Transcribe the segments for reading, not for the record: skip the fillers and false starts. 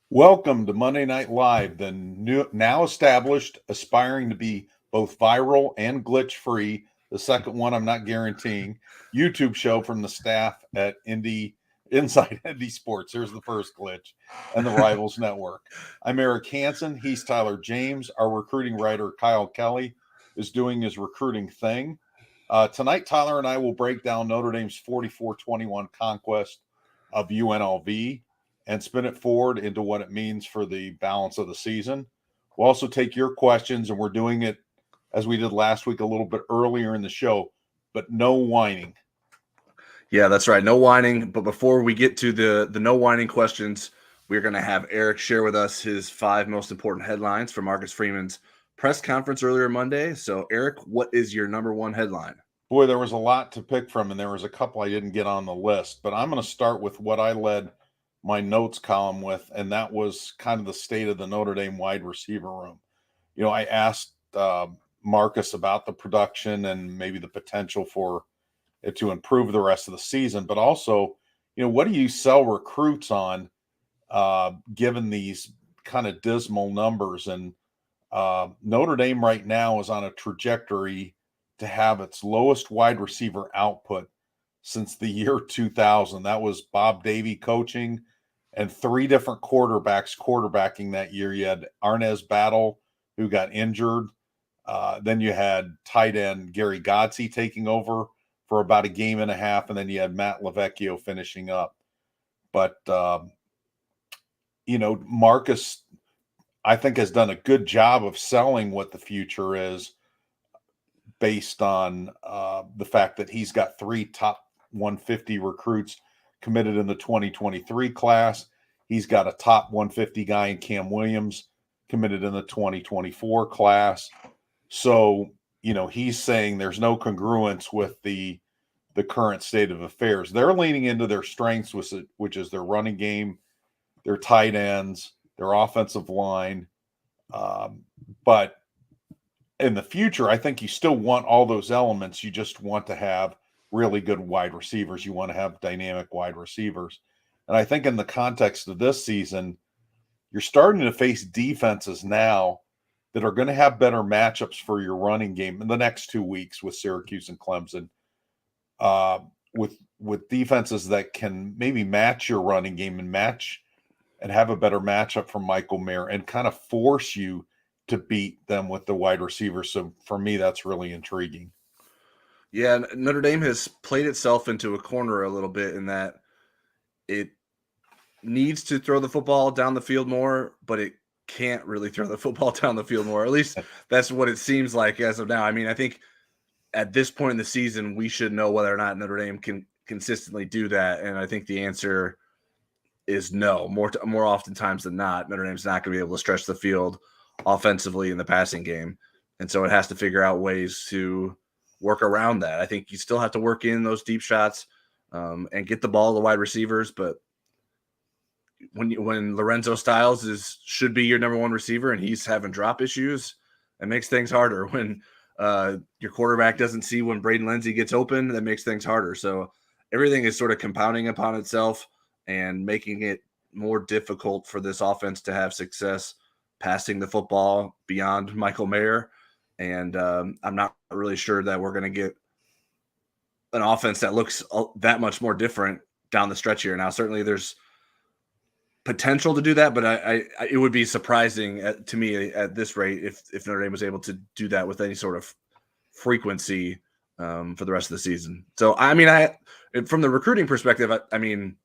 Welcome to Monday Night Live, the now established, aspiring to be both viral and glitch free. The second one I'm not guaranteeing. YouTube show from the staff at Inside Indy Sports. Here's the first glitch, and the Rivals Network. I'm Eric Hansen. He's Tyler James. Our recruiting writer Kyle Kelly is doing his recruiting thing. Tonight, Tyler and I will break down Notre Dame's 44-21 conquest of UNLV and spin it forward into what it means for the balance of the season. We'll also take your questions, and we're doing it as we did last week a little bit earlier in the show, but no whining. Yeah, that's right. No whining. But before we get to the no whining questions, we're going to have Eric share with us his 5 most important headlines for Marcus Freeman's press conference earlier Monday. So, Eric, what is your number one headline? Boy, there was a lot to pick from, and there was a couple I didn't get on the list, but I'm going to start with what I led my notes column with, and that was kind of the state of the Notre Dame wide receiver room. You know, I asked Marcus about the production and maybe the potential for it to improve the rest of the season, but also, you know, what do you sell recruits on given these kind of dismal numbers? And Notre Dame right now is on a trajectory to have its lowest wide receiver output since the year 2000. That was Bob Davie coaching and 3 different quarterbacks quarterbacking that year. You had Arnez Battle, who got injured. Then you had tight end Gary Godsey taking over for about a game and a half, and then you had Matt Lavecchio finishing up. But, you know, Marcus, I think, has done a good job of selling what the future is based on the fact that he's got 3 top 150 recruits committed in the 2023 class. He's got a top 150 guy in Cam Williams committed in the 2024 class. So, you know, he's saying there's no congruence with the current state of affairs. They're leaning into their strengths, which is their running game, their tight ends, their offensive line. But in the future, I think you still want all those elements. You just want to have really good wide receivers. You want to have dynamic wide receivers. And I think in the context of this season, you're starting to face defenses now that are going to have better matchups for your running game in the next 2 weeks with Syracuse and Clemson, with defenses that can maybe match your running game and have a better matchup for Michael Mayer and kind of force you to beat them with the wide receivers. So for me, that's really intriguing. Yeah, Notre Dame has played itself into a corner a little bit in that it needs to throw the football down the field more, but it can't really throw the football down the field more. At least that's what it seems like as of now. I mean, I think at this point in the season, we should know whether or not Notre Dame can consistently do that. And I think the answer is no. More oftentimes than not, Notre Dame's not going to be able to stretch the field offensively in the passing game. And so it has to figure out ways to work around that. I think you still have to work in those deep shots and get the ball to the wide receivers. But when Lorenzo Styles should be your number one receiver and he's having drop issues, it makes things harder. When your quarterback doesn't see when Braden Lindsey gets open, that makes things harder. So everything is sort of compounding upon itself and making it more difficult for this offense to have success passing the football beyond Michael Mayer. And I'm not really sure that we're going to get an offense that looks that much more different down the stretch here. Now, certainly there's potential to do that, but it would be surprising to me at this rate if Notre Dame was able to do that with any sort of frequency for the rest of the season. So, I mean, from the recruiting perspective, I mean,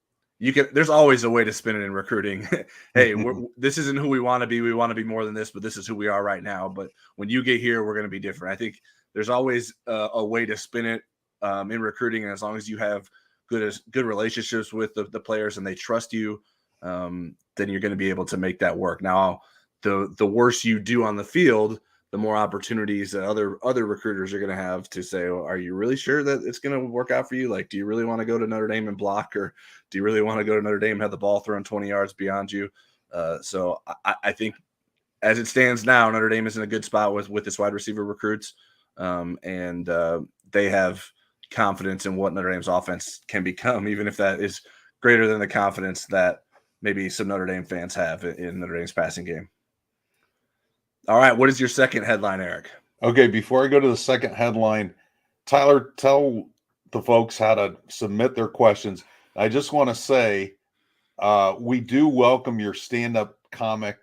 there's always a way to spin it in recruiting. Hey, this isn't who we want to be. We want to be more than this, but this is who we are right now. But when you get here, we're going to be different. I think there's always a way to spin it in recruiting. And as long as you have good relationships with the players and they trust you, then you're going to be able to make that work. Now, the worse you do on the field, the more opportunities that other recruiters are going to have to say, well, are you really sure that it's going to work out for you? Like, do you really want to go to Notre Dame and block, or do you really want to go to Notre Dame and have the ball thrown 20 yards beyond you? So I think as it stands now, Notre Dame is in a good spot with its wide receiver recruits. And they have confidence in what Notre Dame's offense can become, even if that is greater than the confidence that maybe some Notre Dame fans have in Notre Dame's passing game. All right, what is your second headline, Eric? Okay, before I go to the second headline, Tyler, tell the folks how to submit their questions. I just want to say we do welcome your stand-up comic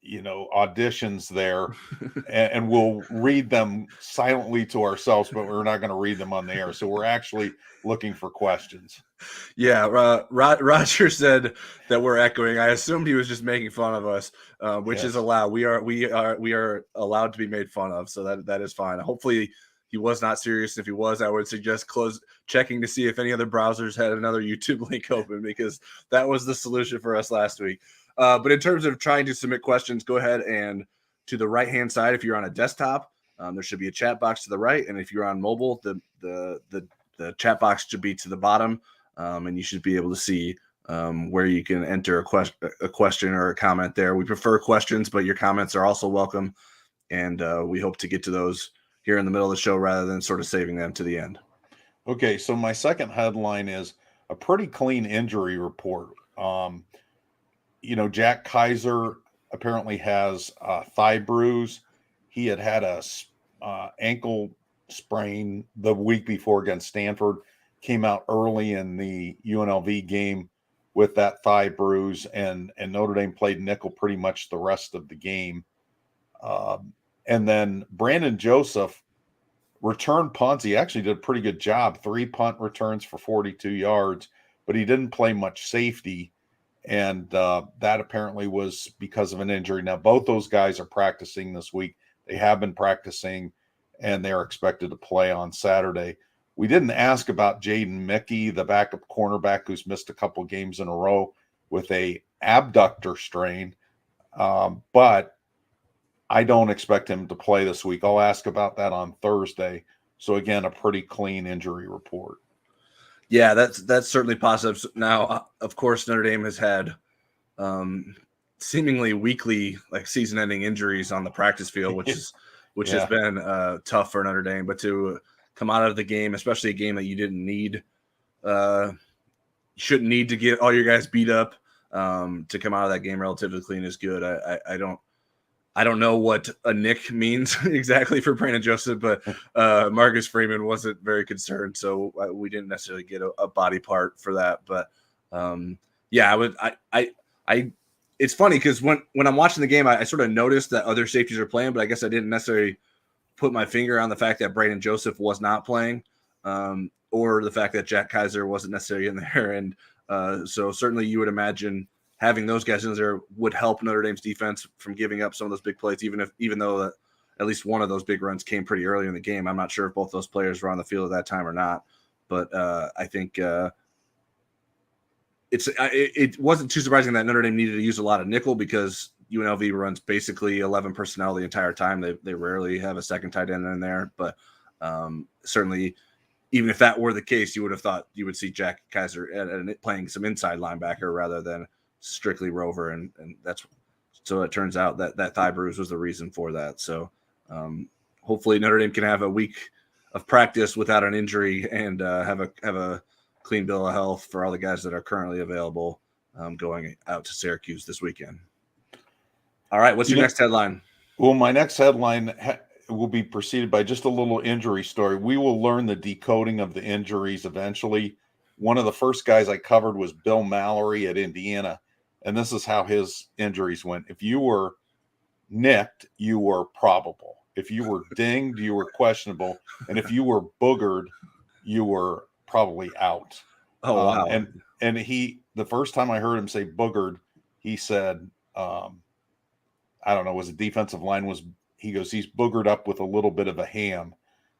auditions there, and we'll read them silently to ourselves, but we're not going to read them on the air. So we're actually looking for questions. Yeah, Roger said that we're echoing. I assumed he was just making fun of us, which is allowed. We are allowed to be made fun of, so that is fine. Hopefully, he was not serious. If he was, I would suggest checking to see if any other browsers had another YouTube link open, because that was the solution for us last week. But in terms of trying to submit questions, go ahead and to the right-hand side, if you're on a desktop, there should be a chat box to the right, and if you're on mobile, the chat box should be to the bottom. And you should be able to see where you can enter a question or a comment there. We prefer questions, but your comments are also welcome. And we hope to get to those here in the middle of the show rather than sort of saving them to the end. Okay, so my second headline is a pretty clean injury report. Jack Kaiser apparently has a thigh bruise. He had a ankle sprain the week before against Stanford. Came out early in the UNLV game with that thigh bruise, and Notre Dame played nickel pretty much the rest of the game. And then Brandon Joseph returned punts. He actually did a pretty good job. 3 punt returns for 42 yards, but he didn't play much safety, and that apparently was because of an injury. Now, both those guys are practicing this week. They have been practicing, and they are expected to play on Saturday. We didn't ask about Jaden Mickey, the backup cornerback who's missed a couple games in a row with a abductor strain, but I don't expect him to play this week. I'll ask about that on Thursday. So again, a pretty clean injury report. Yeah, that's certainly positive. Now, of course, Notre Dame has had seemingly weekly season-ending injuries on the practice field, which has been tough for Notre Dame. But to come out of the game, especially a game that you didn't need, shouldn't need to get all your guys beat up, to come out of that game relatively clean is good. I don't know what a nick means exactly for Brandon Joseph, but Marcus Freeman wasn't very concerned, so we didn't necessarily get a body part for that. But it's funny because when I'm watching the game, I sort of noticed that other safeties are playing, but I guess I didn't necessarily put my finger on the fact that Brandon Joseph was not playing, or the fact that Jack Kaiser wasn't necessarily in there. And so certainly you would imagine having those guys in there would help Notre Dame's defense from giving up some of those big plays, even though at least one of those big runs came pretty early in the game. I'm not sure if both those players were on the field at that time or not, but I think it wasn't too surprising that Notre Dame needed to use a lot of nickel, because UNLV runs basically 11 personnel the entire time. They rarely have a second tight end in there, but certainly, even if that were the case, you would have thought you would see Jack Kaiser playing some inside linebacker rather than strictly rover, and so it turns out that thigh bruise was the reason for that. So hopefully Notre Dame can have a week of practice without an injury and have a clean bill of health for all the guys that are currently available going out to Syracuse this weekend. All right, what's your next headline? Well, my next headline will be preceded by just a little injury story. We will learn the decoding of the injuries eventually. One of the first guys I covered was Bill Mallory at Indiana, and this is how his injuries went. If you were nicked, you were probable. If you were dinged, you were questionable. And if you were boogered, you were probably out. Oh, wow. And the first time I heard him say boogered, he said, I don't know, was a defensive line he goes, he's boogered up with a little bit of a ham,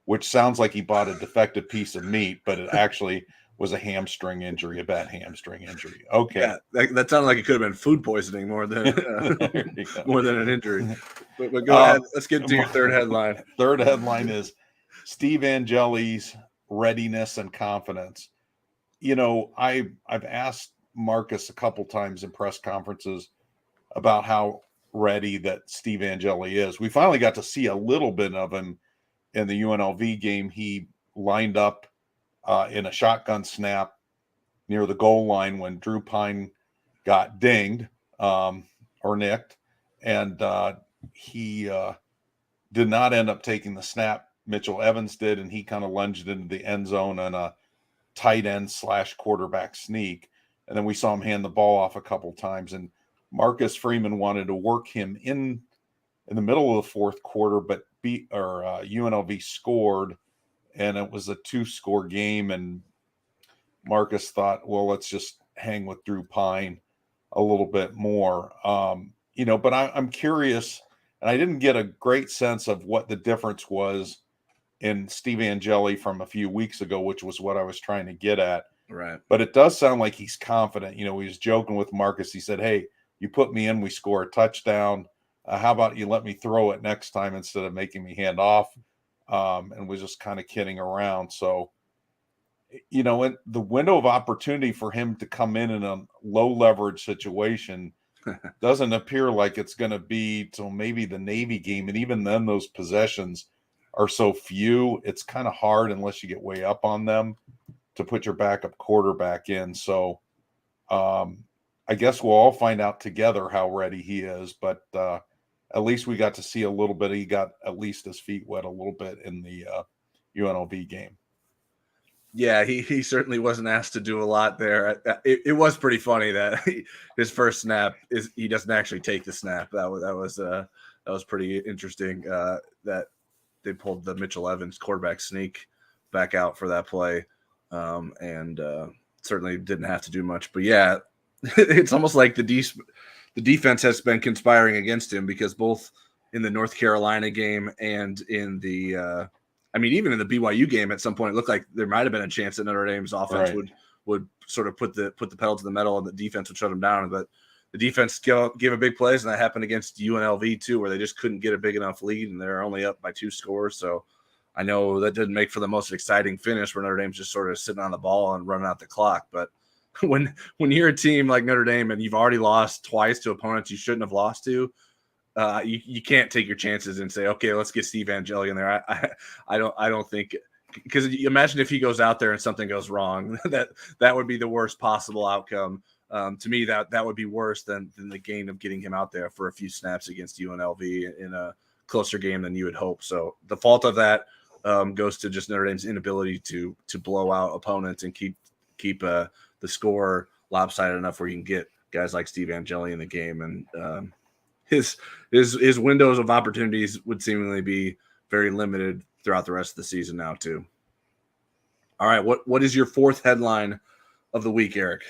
which sounds like he bought a defective piece of meat, but it actually was a hamstring injury, a bad hamstring injury. Okay. Yeah, that sounded like it could have been food poisoning more than an injury. But go ahead. Let's get to your third headline. Third headline is Steve Angeli's readiness and confidence. I've asked Marcus a couple times in press conferences about how ready that Steve Angeli is. We finally got to see a little bit of him in the UNLV game. He lined up in a shotgun snap near the goal line when Drew Pine got dinged or nicked, and he did not end up taking the snap. Mitchell Evans did, and he kind of lunged into the end zone on a tight end / quarterback sneak. And then we saw him hand the ball off a couple times, and Marcus Freeman wanted to work him in the middle of the fourth quarter, but UNLV scored, and it was a 2-score game. And Marcus thought, well, let's just hang with Drew Pine a little bit more. But I'm curious, and I didn't get a great sense of what the difference was in Steve Angeli from a few weeks ago, which was what I was trying to get at. Right. But it does sound like he's confident. He was joking with Marcus. He said, hey, you put me in, we score a touchdown. How about you let me throw it next time instead of making me hand off? And was just kind of kidding around. So, the window of opportunity for him to come in a low leverage situation doesn't appear like it's going to be till maybe the Navy game. And even then, those possessions are so few, it's kind of hard unless you get way up on them to put your backup quarterback in. So I guess we'll all find out together how ready he is, but at least we got to see a little bit. He got at least his feet wet a little bit in the UNLV game. Yeah, he certainly wasn't asked to do a lot there. It was pretty funny that his first snap he doesn't actually take the snap. That was pretty interesting. That they pulled the Mitchell Evans quarterback sneak back out for that play, and certainly didn't have to do much. But yeah, it's almost like the defense has been conspiring against him, because both in the North Carolina game and in the even in the BYU game, at some point it looked like there might have been a chance that Notre Dame's offense would sort of put the pedal to the metal and the defense would shut them down. But the defense gave a big plays, and that happened against UNLV too, where they just couldn't get a big enough lead, and they're only up by 2 scores. So I know that didn't make for the most exciting finish, where Notre Dame's just sort of sitting on the ball and running out the clock. But when you're a team like Notre Dame and you've already lost twice to opponents you shouldn't have lost to, you can't take your chances and say, okay, let's get Steve Angeli in there. I don't think, because imagine if he goes out there and something goes wrong, that would be the worst possible outcome. To me, that would be worse than the gain of getting him out there for a few snaps against UNLV in a closer game than you would hope. So the fault of that goes to just Notre Dame's inability to blow out opponents and keep the score lopsided enough where you can get guys like Steve Angeli in the game. And his windows of opportunities would seemingly be very limited throughout the rest of the season now too. All right, what is your fourth headline of the week, Eric?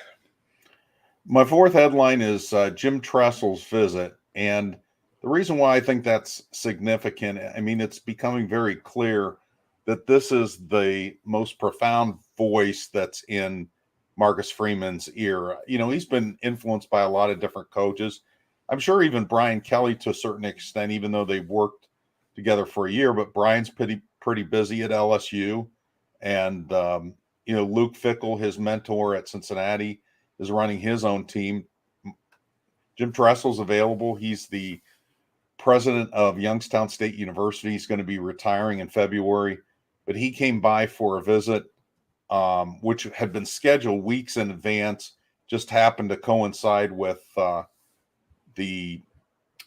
My fourth headline is Jim Tressel's visit. And the reason why I think that's significant, it's becoming very clear that this is the most profound voice that's in Marcus Freeman's ear. He's been influenced by a lot of different coaches. I'm sure even Brian Kelly to a certain extent, even though they've worked together for a year, but Brian's pretty busy at LSU. And, Luke Fickell, his mentor at Cincinnati, is running his own team. Jim Tressel's available. He's the president of Youngstown State University. He's going to be retiring in February, but he came by for a visit, which had been scheduled weeks in advance, just happened to coincide with the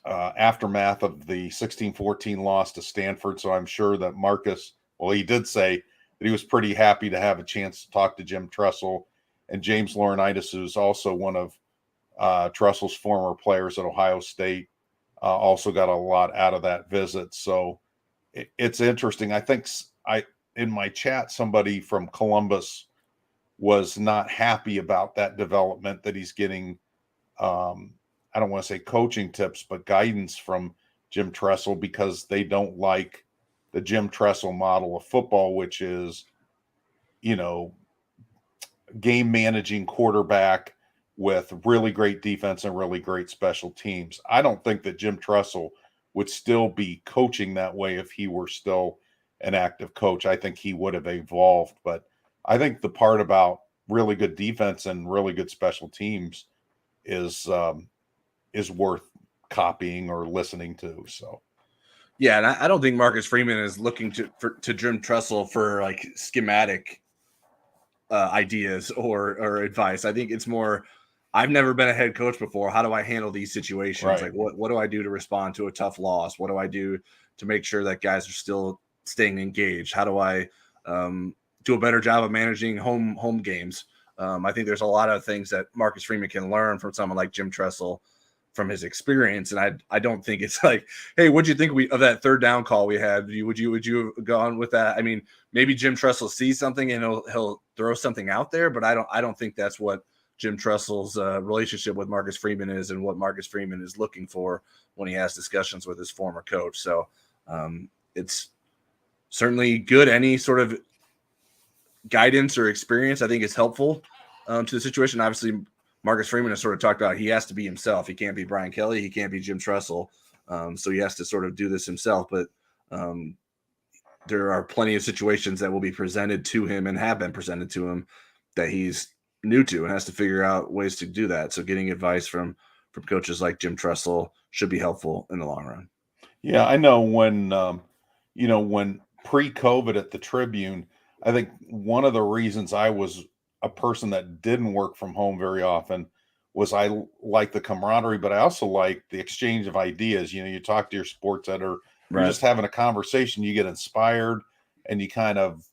aftermath of the 16-14 loss to Stanford. So I'm sure that Marcus, he did say that he was pretty happy to have a chance to talk to Jim Tressel. And James Laurinaitis, who's also one of Tressel's former players at Ohio State, also got a lot out of that visit. So it's interesting. I think in my chat, somebody from Columbus was not happy about that development, that he's getting, I don't want to say coaching tips, but guidance from Jim Tressel, because they don't like the Jim Tressel model of football, which is, game managing quarterback with really great defense and really great special teams. I don't think that Jim Tressel would still be coaching that way if he were still an active coach. I think he would have evolved, but I think the part about really good defense and really good special teams is worth copying or listening to. So, yeah, and I don't think Marcus Freeman is looking to Jim Tressel for like schematic ideas or advice. I think it's more, I've never been a head coach before. How do I handle these situations? Right. Like what do I do to respond to a tough loss? What do I do to make sure that guys are still staying engaged? How do I do a better job of managing home games? I think there's a lot of things that Marcus Freeman can learn from someone like Jim Tressel from his experience. And I don't think it's like, hey, what'd you think of that third down call we had? Would you have gone with that? I mean, maybe Jim Tressel sees something and he'll throw something out there, but I don't think that's what Jim Tressel's relationship with Marcus Freeman is and what Marcus Freeman is looking for when he has discussions with his former coach. So it's certainly good. Any sort of guidance or experience, I think, is helpful to the situation. Obviously, Marcus Freeman has sort of talked about he has to be himself. He can't be Brian Kelly. He can't be Jim Tressel. So he has to sort of do this himself. But there are plenty of situations that will be presented to him and have been presented to him that he's new to and has to figure out ways to do that. So getting advice from coaches like Jim Tressel should be helpful in the long run. Yeah, I know when when pre-COVID at the Tribune, I think one of the reasons I was a person that didn't work from home very often was I like the camaraderie, but I also like the exchange of ideas. You talk to your sports editor, you're just having a conversation, you get inspired, and you kind of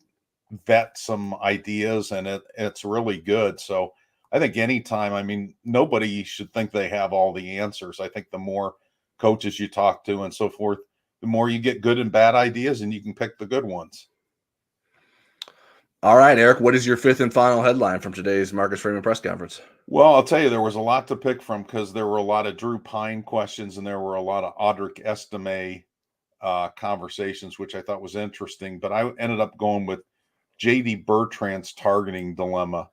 vet some ideas, and it's really good. So I think anytime, I mean, nobody should think they have all the answers. I think the more coaches you talk to and so forth, the more you get good and bad ideas, and you can pick the good ones. All right, Eric, what is your fifth and final headline from today's Marcus Freeman press conference? Well, I'll tell you, there was a lot to pick from because there were a lot of Drew Pine questions and there were a lot of Audric Estime conversations, which I thought was interesting. But I ended up going with J.D. Bertrand's targeting dilemma.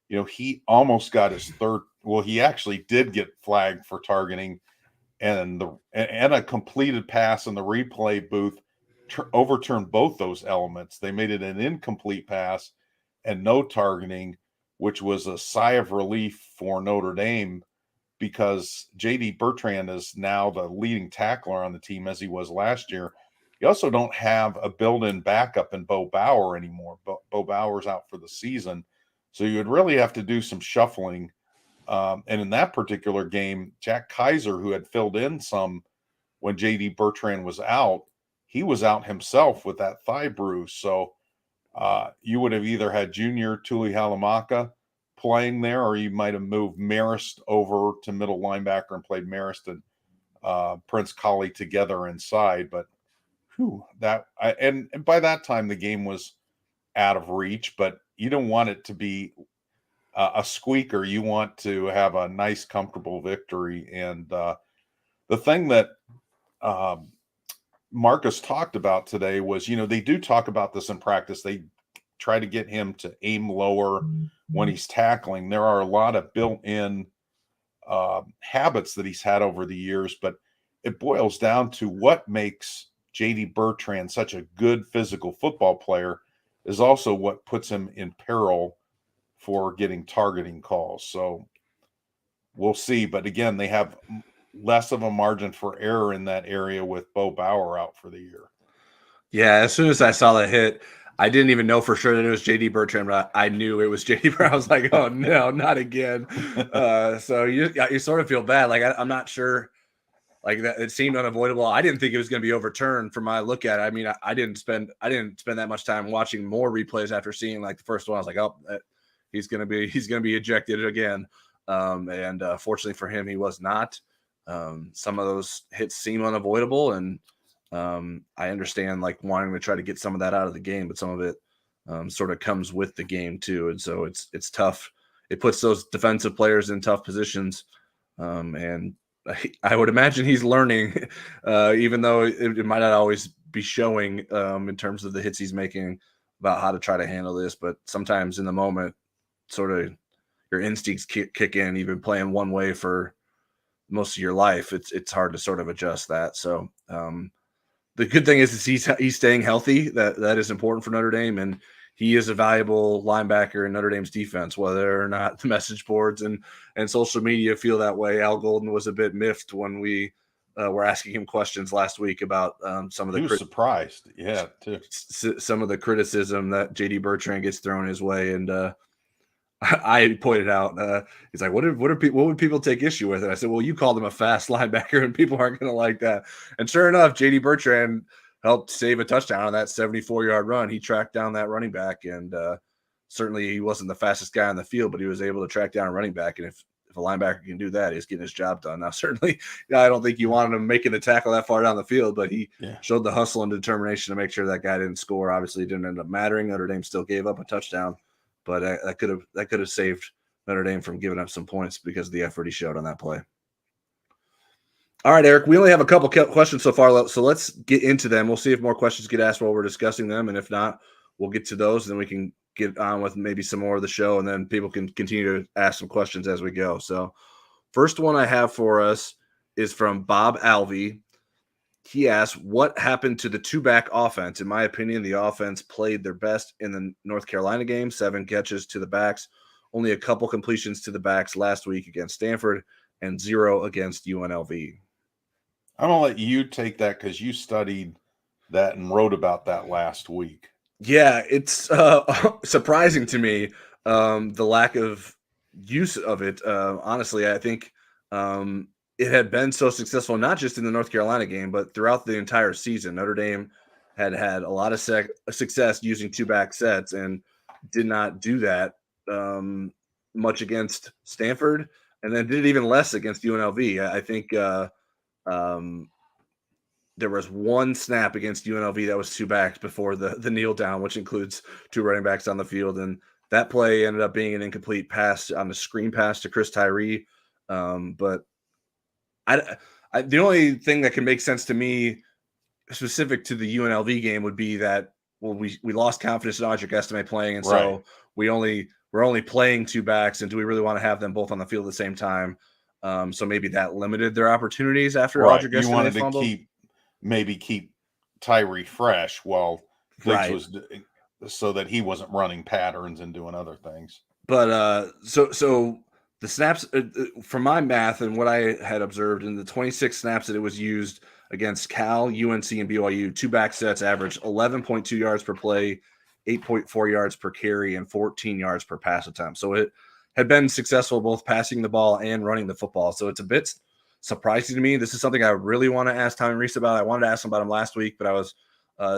He almost got his third. Well, he actually did get flagged for targeting, and a completed pass in the replay booth overturned both those elements. They made it an incomplete pass and no targeting, which was a sigh of relief for Notre Dame because J.D. Bertrand is now the leading tackler on the team as he was last year. You also don't have a built-in backup in Bo Bauer anymore. Bo Bauer's out for the season. So you would really have to do some shuffling. And in that particular game, Jack Kaiser, who had filled in some when J.D. Bertrand was out, he was out himself with that thigh bruise. So you would have either had Junior Tuli Halamaka playing there, or you might have moved Marist over to middle linebacker and played Marist and Prince Colley together inside. But and by that time the game was out of reach. But you don't want it to be a squeaker. You want to have a nice, comfortable victory. And the thing that Marcus talked about today was, they do talk about this in practice. They try to get him to aim lower when he's tackling. There are a lot of built-in habits that he's had over the years, but it boils down to what makes J.D. Bertrand such a good physical football player is also what puts him in peril for getting targeting calls. So we'll see. But again, they have less of a margin for error in that area with Bo Bauer out for the year. Yeah, as soon as I saw that hit, I didn't even know for sure that it was J.D. Bertrand, but I knew it was J.D. Bertrand. I was like, oh, no, not again. So you sort of feel bad. Like, I'm not sure. Like, that it seemed unavoidable. I didn't think it was going to be overturned from my look at it. I mean, I didn't spend that much time watching more replays after seeing like the first one. I was like, oh, he's going to be ejected again. And fortunately for him, he was not. Some of those hits seem unavoidable, and I understand like wanting to try to get some of that out of the game, but some of it sort of comes with the game too. And so it's tough. It puts those defensive players in tough positions. And I would imagine he's learning, even though it might not always be showing in terms of the hits he's making about how to try to handle this. But sometimes in the moment, sort of your instincts kick in. You've been playing one way for most of your life. It's hard to sort of adjust that. So the good thing is he's staying healthy. That is important for Notre Dame, and he is a valuable linebacker in Notre Dame's defense, whether or not the message boards and social media feel that way. Al Golden was a bit miffed when we were asking him questions last week about some of the. He was surprised, yeah, too. Some of the criticism that J.D. Bertrand gets thrown his way, and I pointed out, he's like, what would people take issue with? And I said, well, you called him a fast linebacker, and people aren't going to like that. And sure enough, JD Bertrand helped save a touchdown on that 74-yard run. He tracked down that running back, and certainly he wasn't the fastest guy on the field, but he was able to track down a running back. And if a linebacker can do that, he's getting his job done. Now, certainly, I don't think you wanted him making the tackle that far down the field, but he showed the hustle and determination to make sure that guy didn't score. Obviously, it didn't end up mattering. Notre Dame still gave up a touchdown, but that could have saved Notre Dame from giving up some points because of the effort he showed on that play. All right, Eric, we only have a couple questions so far, so let's get into them. We'll see if more questions get asked while we're discussing them, and if not, we'll get to those, and then we can get on with maybe some more of the show, and then people can continue to ask some questions as we go. So first one I have for us is from Bob Alvey. He asked, what happened to the two-back offense? In my opinion, the offense played their best in the North Carolina game, 7 catches to the backs, only a couple completions to the backs last week against Stanford, and 0 against UNLV. I'm going to let you take that because you studied that and wrote about that last week. Yeah, it's surprising to me, the lack of use of it. Honestly, I think it had been so successful, not just in the North Carolina game, but throughout the entire season. Notre Dame had a lot of success using two-back sets and did not do that much against Stanford, and then did it even less against UNLV. I think there was one snap against UNLV that was two backs before the kneel down, which includes 2 running backs on the field. And that play ended up being an incomplete pass on the screen pass to Chris Tyree. But the only thing that can make sense to me specific to the UNLV game would be that, well, we lost confidence in Audric Estime playing. And so we're only playing 2 backs. And do we really want to have them both on the field at the same time? So maybe that limited their opportunities after Audric Estime you wanted fumbled. to keep Tyree fresh while Diggs was, so that he wasn't running patterns and doing other things. But so the snaps, from my math and what I had observed in the 26 snaps that it was used against Cal, UNC, and BYU, 2 back sets averaged 11.2 yards per play, 8.4 yards per carry, and 14 yards per pass attempt. So it had been successful both passing the ball and running the football. So it's a bit surprising to me. This is something I really want to ask Tommy Reese about. I wanted to ask him about him last week, but I was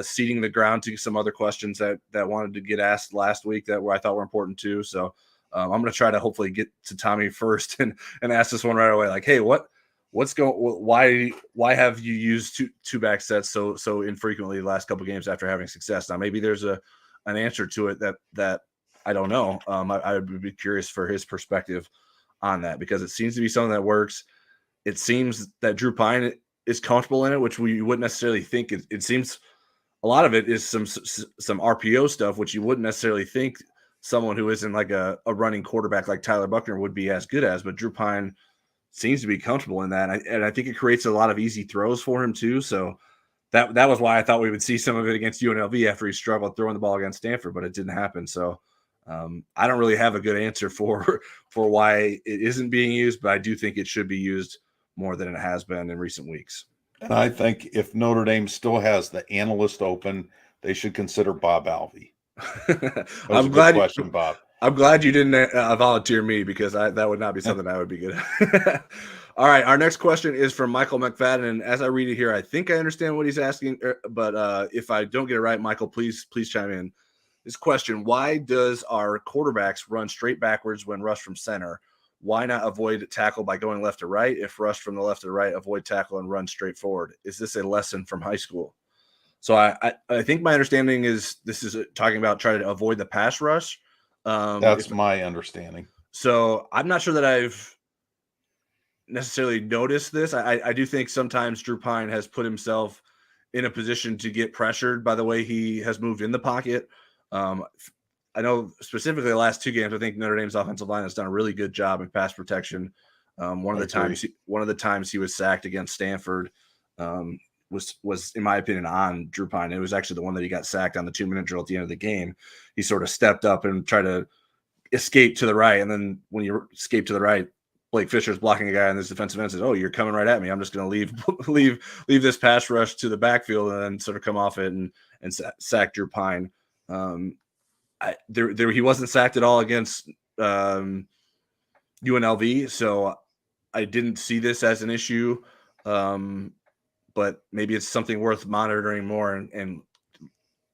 ceding the ground to some other questions that wanted to get asked last week that I thought were important too. So I'm going to try to hopefully get to Tommy first and ask this one right away. Like, hey, what's going? Why have you used two back sets so infrequently the last couple of games after having success? Now maybe there's an answer to it that I don't know. I would be curious for his perspective on that, because it seems to be something that works. It seems that Drew Pine is comfortable in it, which we wouldn't necessarily think. It seems a lot of it is some RPO stuff, which you wouldn't necessarily think someone who isn't like a running quarterback like Tyler Buckner would be as good as. But Drew Pine seems to be comfortable in that, and I think it creates a lot of easy throws for him too. So that was why I thought we would see some of it against UNLV after he struggled throwing the ball against Stanford, but it didn't happen. So I don't really have a good answer for why it isn't being used, but I do think it should be used more than it has been in recent weeks. And I think if Notre Dame still has the analyst open, they should consider Bob Alvey. I'm glad question, Bob. I'm glad you didn't volunteer me, because that would not be something I would be good at. All right, our next question is from Michael McFadden, and as I read it here, I think I understand what he's asking, but if I don't get it right, Michael, please chime in. This question: why does our quarterbacks run straight backwards when rushed from center? Why not avoid tackle by going left to right? If rushed from the left to right, avoid tackle and run straight forward. Is this a lesson from high school? So I think my understanding is this is talking about trying to avoid the pass rush. That's my understanding. So I'm not sure that I've necessarily noticed this. I do think sometimes Drew Pine has put himself in a position to get pressured by the way he has moved in the pocket. I know specifically the last 2 games, I think Notre Dame's offensive line has done a really good job in pass protection. One of the times he was sacked against Stanford was in my opinion on Drew Pine. It was actually the one that he got sacked on the 2-minute drill at the end of the game. He sort of stepped up and tried to escape to the right, and then when you escape to the right, Blake Fisher's blocking a guy on this defensive end, says, "Oh, you're coming right at me. I'm just going to leave this pass rush to the backfield and then sort of come off it and sack Drew Pine." He wasn't sacked at all against UNLV, so I didn't see this as an issue. But maybe it's something worth monitoring more and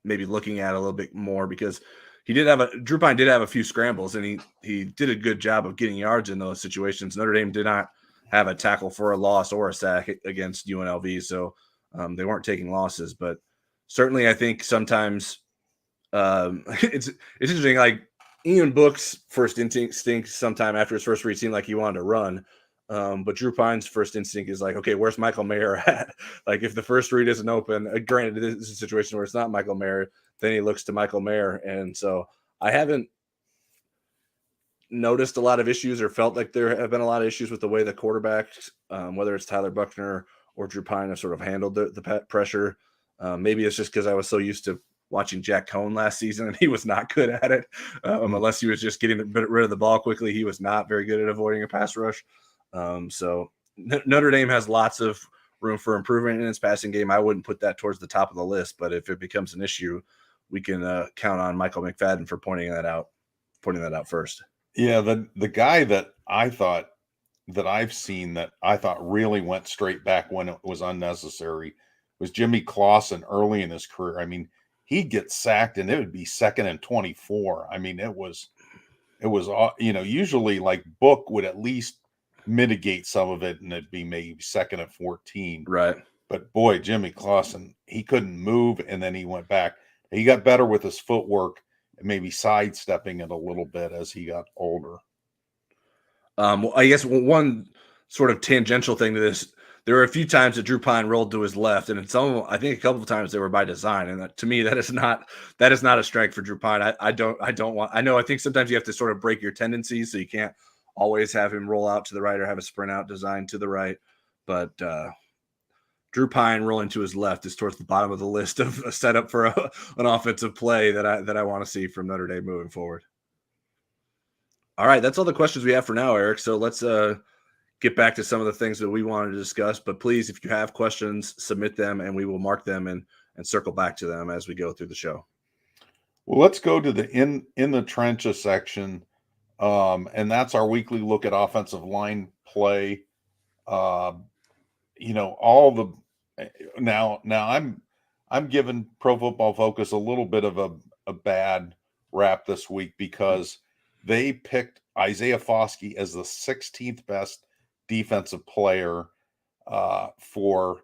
maybe looking at a little bit more, because Drew Pine did have a few scrambles, and he did a good job of getting yards in those situations. Notre Dame did not have a tackle for a loss or a sack against UNLV, so they weren't taking losses. But certainly, I think sometimes it's interesting. Like Ian Book's first instinct sometime after his first read seemed like he wanted to run. But Drew Pine's first instinct is like, okay, where's Michael Mayer at? Like, if the first read isn't open, granted, this is a situation where it's not Michael Mayer, then he looks to Michael Mayer. And so I haven't noticed a lot of issues or felt like there have been a lot of issues with the way the quarterbacks, whether it's Tyler Buckner or Drew Pine, have sort of handled the pressure. Maybe it's just because I was so used to watching Jack Cohn last season, and he was not good at it. Unless he was just getting rid of the ball quickly, he was not very good at avoiding a pass rush. So Notre Dame has lots of room for improvement in its passing game. I wouldn't put that towards the top of the list, but if it becomes an issue, we can count on Michael McFadden for pointing that out first. Yeah, the guy that I thought that I've seen that I thought really went straight back when it was unnecessary was Jimmy Clausen early in his career. I mean, he'd get sacked and it would be 2nd and 24. I mean, it was usually like Book would at least mitigate some of it and it'd be maybe 2nd and 14. Right. But boy, Jimmy Clausen, he couldn't move, and then he went back. He got better with his footwork and maybe sidestepping it a little bit as he got older. I guess one sort of tangential thing to this, there were a few times that Drew Pine rolled to his left, and I think a couple of times they were by design. And to me, that is not a strength for Drew Pine. I think sometimes you have to sort of break your tendencies, so you can't always have him roll out to the right or have a sprint out designed to the right. But Drew Pine rolling to his left is towards the bottom of the list of a setup for an offensive play that I want to see from Notre Dame moving forward. All right, that's all the questions we have for now, Eric. So let's get back to some of the things that we wanted to discuss. But please, if you have questions, submit them, and we will mark them and circle back to them as we go through the show. Well, let's go to the in the trenches section, and that's our weekly look at offensive line play. Now I'm giving Pro Football Focus a little bit of a bad rap this week because they picked Isaiah Foskey as the 16th best defensive player for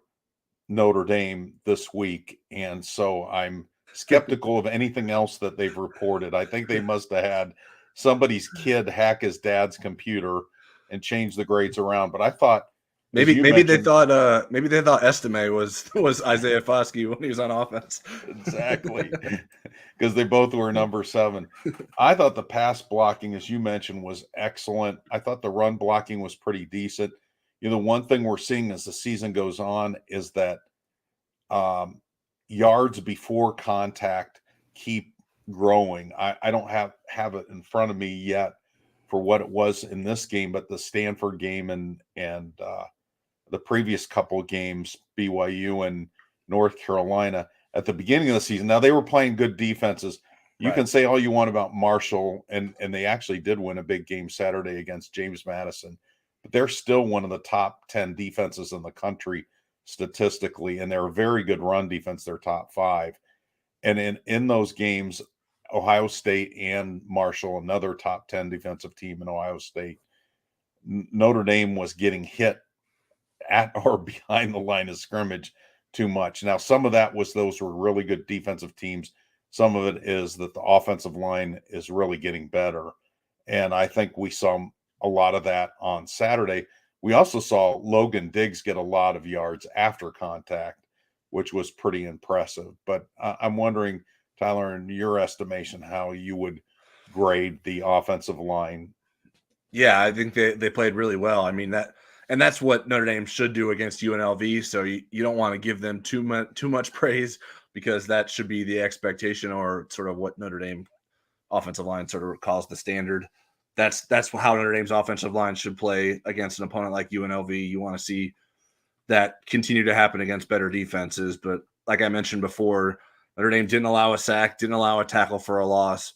Notre Dame this week. And so I'm skeptical of anything else that they've reported. I think they must have had somebody's kid hack his dad's computer and change the grades around. But I thought maybe they thought Estime was Isaiah Foskey when he was on offense. Exactly. Because they both were number 7. I thought the pass blocking, as you mentioned, was excellent. I thought the run blocking was pretty decent. The one thing we're seeing as the season goes on is that yards before contact keep growing. I don't have it in front of me yet for what it was in this game, but the Stanford game and the previous couple of games, BYU and North Carolina, at the beginning of the season. Now, they were playing good defenses. You can say all you want about Marshall, and they actually did win a big game Saturday against James Madison, but they're still one of the top 10 defenses in the country statistically, and they're a very good run defense. They're top 5. And in those games, Ohio State and Marshall, another top 10 defensive team in Ohio State, Notre Dame was getting hit at or behind the line of scrimmage too much. Now, some of that was those were really good defensive teams. Some of it is that the offensive line is really getting better. And I think we saw a lot of that on Saturday. We also saw Logan Diggs get a lot of yards after contact, which was pretty impressive. But I'm wondering, Tyler, in your estimation, how you would grade the offensive line. Yeah, I think they played really well. I mean, that's what Notre Dame should do against UNLV. So you don't want to give them too much praise, because that should be the expectation, or sort of what Notre Dame offensive line sort of calls the standard. That's how Notre Dame's offensive line should play against an opponent like UNLV. You want to see that continue to happen against better defenses. But like I mentioned before, Notre Dame didn't allow a sack, didn't allow a tackle for a loss.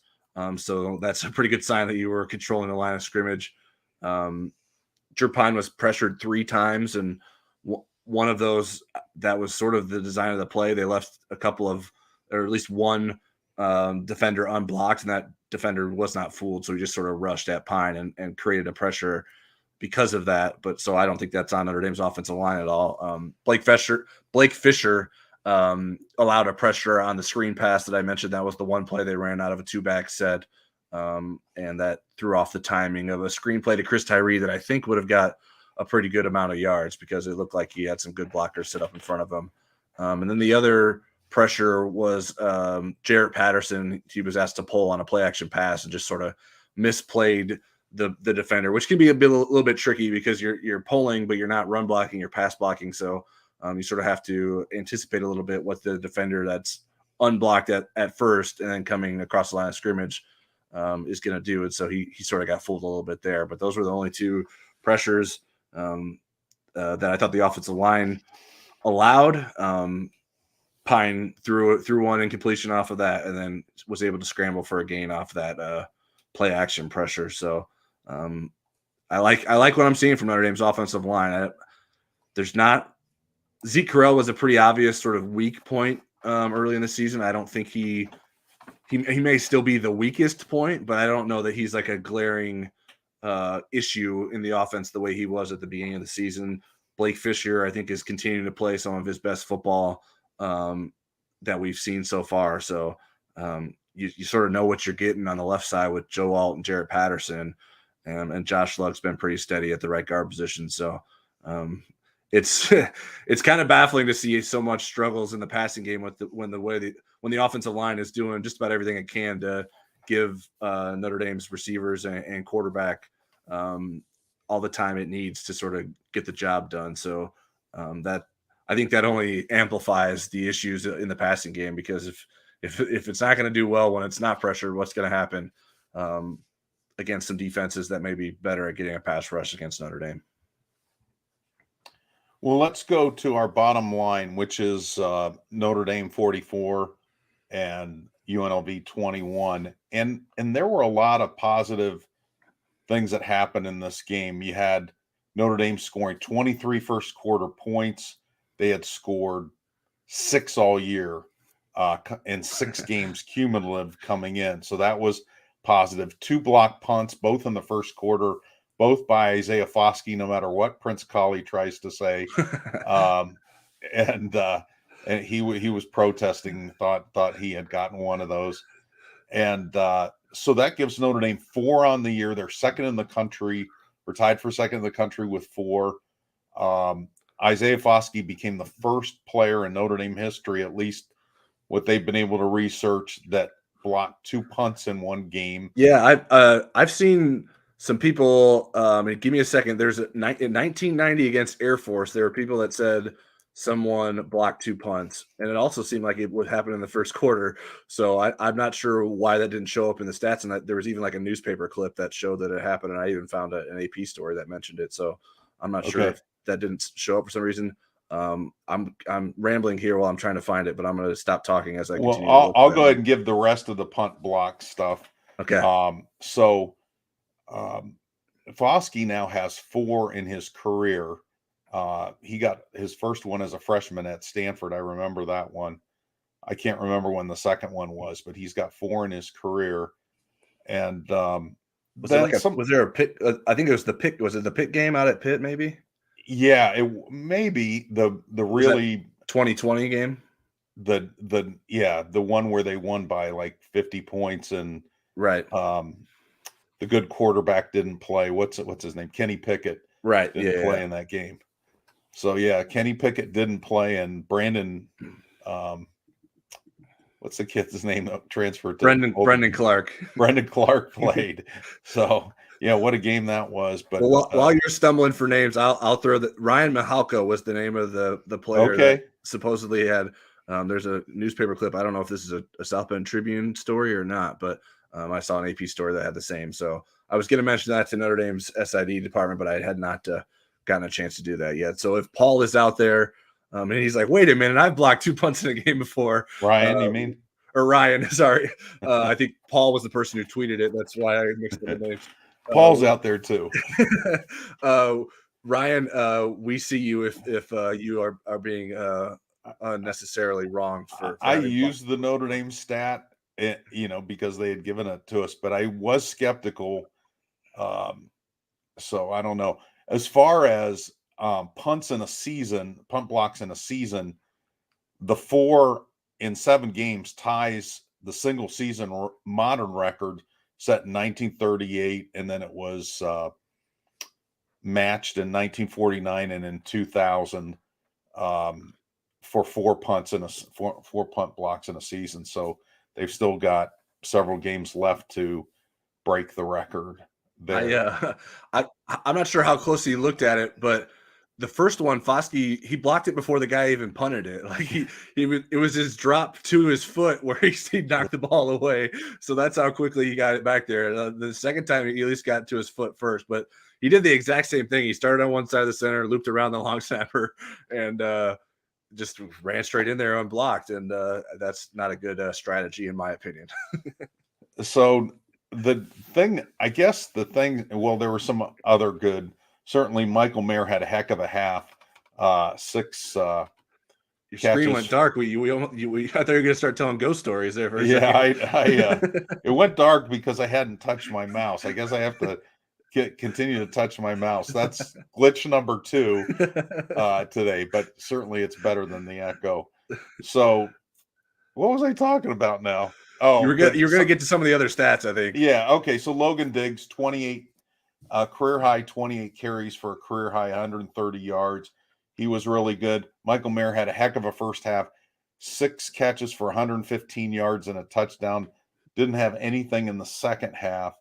So that's a pretty good sign that you were controlling the line of scrimmage. Jerpine was pressured 3 times, and one of those, that was sort of the design of the play. They left a couple of, or at least one defender unblocked, and that defender was not fooled. So he just sort of rushed at Pine and created a pressure because of that. But so I don't think that's on Notre Dame's offensive line at all. Blake Fisher allowed a pressure on the screen pass that I mentioned. That was the one play they ran out of a 2-back set. And that threw off the timing of a screenplay to Chris Tyree that I think would have got a pretty good amount of yards, because it looked like he had some good blockers set up in front of him. And then the other pressure was Jarrett Patterson. He was asked to pull on a play action pass and just sort of misplayed the defender, which can be a little bit tricky because you're pulling, but you're not run blocking, you're pass blocking. So you sort of have to anticipate a little bit what the defender that's unblocked at first and then coming across the line of scrimmage is going to do. And so he sort of got fooled a little bit there. But those were the only 2 pressures that I thought the offensive line allowed. Pine threw one incompletion off of that, and then was able to scramble for a gain off that play action pressure. So I like what I'm seeing from Notre Dame's offensive line. Zeke Correll was a pretty obvious sort of weak point early in the season. I don't think he may still be the weakest point, but I don't know that he's like a glaring issue in the offense the way he was at the beginning of the season. Blake Fisher, I think, is continuing to play some of his best football that we've seen so far. So you sort of know what you're getting on the left side with Joe Alt and Jarrett Patterson, and Josh Luck's been pretty steady at the right guard position. So it's kind of baffling to see so much struggles in the passing game when the offensive line is doing just about everything it can to give Notre Dame's receivers and quarterback all the time it needs to sort of get the job done. So that, I think that only amplifies the issues in the passing game, because if it's not going to do well when it's not pressured, what's going to happen against some defenses that may be better at getting a pass rush against Notre Dame? Well, let's go to our bottom line, which is Notre Dame 44 and UNLV 21. And there were a lot of positive things that happened in this game. You had Notre Dame scoring 23 first quarter points. They had scored 6 all year and 6 games cumulative coming in. So that was positive. 2 block punts, both in the first quarter, both by Isaiah Foskey, no matter what Prince Colley tries to say. And he was protesting, thought he had gotten one of those. And so that gives Notre Dame 4 on the year. They're second in the country. We're tied for second in the country with 4. Isaiah Foskey became the first player in Notre Dame history, at least what they've been able to research, that blocked 2 punts in one game. Yeah, I've seen some people. Give me a second. There's in 1990 against Air Force, there were people that said someone blocked 2 punts, and it also seemed like it would happen in the first quarter. So I'm not sure why that didn't show up in the stats, and that there was even like a newspaper clip that showed that it happened, and I even found an AP story that mentioned it. So I'm not sure if that didn't show up for some reason. I'm rambling here while I'm trying to find it, but I'm going to stop talking as I continue. Well, I'll go ahead and give the rest of the punt block stuff. Okay. Foskey now has 4 in his career. He got his first one as a freshman at Stanford. I remember that one. I can't remember when the second one was, but he's got 4 in his career. And was there a Pitt? I think it was the Pitt. Was it the Pitt game out at Pitt? Maybe. Yeah, it maybe the really 2020 game. The one where they won by like 50 points, and right. The good quarterback didn't play. What's his name? Kenny Pickett. Right. Didn't play in that game. So yeah, Kenny Pickett didn't play, and Brandon, what's the kid's name that transferred to Brendan Clark. Brendan Clark played. So yeah, what a game that was. But while you're stumbling for names, I'll throw that Ryan Mihalko was the name of the player that supposedly had. There's a newspaper clip. I don't know if this is a South Bend Tribune story or not, but I saw an AP story that had the same. So I was going to mention that to Notre Dame's SID department, but I had not gotten a chance to do that yet. So if Paul is out there and he's like, wait a minute, I've blocked 2 punts in a game before. Ryan, you mean? or Ryan. Sorry, I think Paul was the person who tweeted it. That's why I mixed up the names. Paul's out there too. Ryan, we see you if you are being unnecessarily wrong for I having used the Notre Dame stat, because they had given it to us, but I was skeptical. So I don't know. As far as punt blocks in a season, the 4 in 7 games ties the single season modern record set in 1938, and then it was matched in 1949 and in 2000 for 4 punts in four punt blocks in a season. So they've still got several games left to break the record there. I'm not sure how closely he looked at it, but the first one, Foskey, he blocked it before the guy even punted it. Like it was his drop to his foot where he knocked the ball away. So that's how quickly he got it back there. The second time, he at least got to his foot first, but he did the exact same thing. He started on one side of the center, looped around the long snapper, and just ran straight in there unblocked. And that's not a good strategy, in my opinion. So there were some other good. Certainly, Michael Mayer had a heck of a half. 6 Your screen went dark. We I thought you were going to start telling ghost stories there for a second. It went dark because I hadn't touched my mouse. I guess I have to continue to touch my mouse. That's glitch number 2 today, but certainly it's better than the echo. So what was I talking about now? Oh, you're going to get to some of the other stats, I think. Yeah. Okay. So Logan Diggs, 28, career high 28 carries for a career high 130 yards. He was really good. Michael Mayer had a heck of a first half, 6 catches for 115 yards and a touchdown. Didn't have anything in the second half.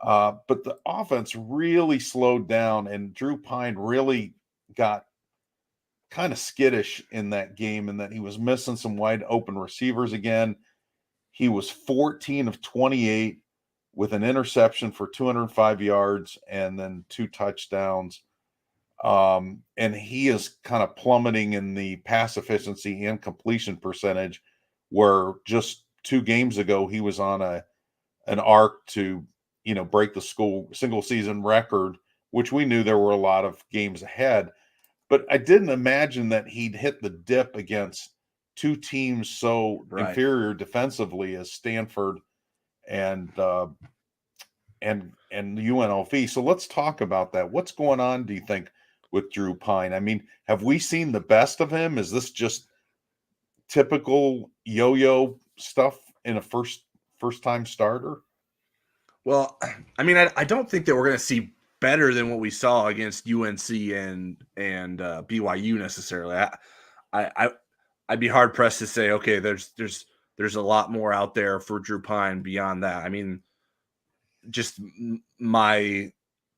But the offense really slowed down, and Drew Pine really got kind of skittish in that game, and that he was missing some wide open receivers again. He was 14 of 28 with an interception for 205 yards and then 2 touchdowns. And he is kind of plummeting in the pass efficiency and completion percentage, where just 2 games ago he was on an arc to break the single season record, which we knew there were a lot of games ahead. But I didn't imagine that he'd hit the dip against 2 teams so inferior defensively as Stanford and UNLV. So let's talk about that. What's going on, do you think, with Drew Pine? I mean, have we seen the best of him? Is this just typical yo-yo stuff in a first time starter? Well, I mean, I don't think that we're going to see better than what we saw against UNC and BYU necessarily. I'd be hard pressed to say, okay, there's a lot more out there for Drew Pine beyond that. I mean, just my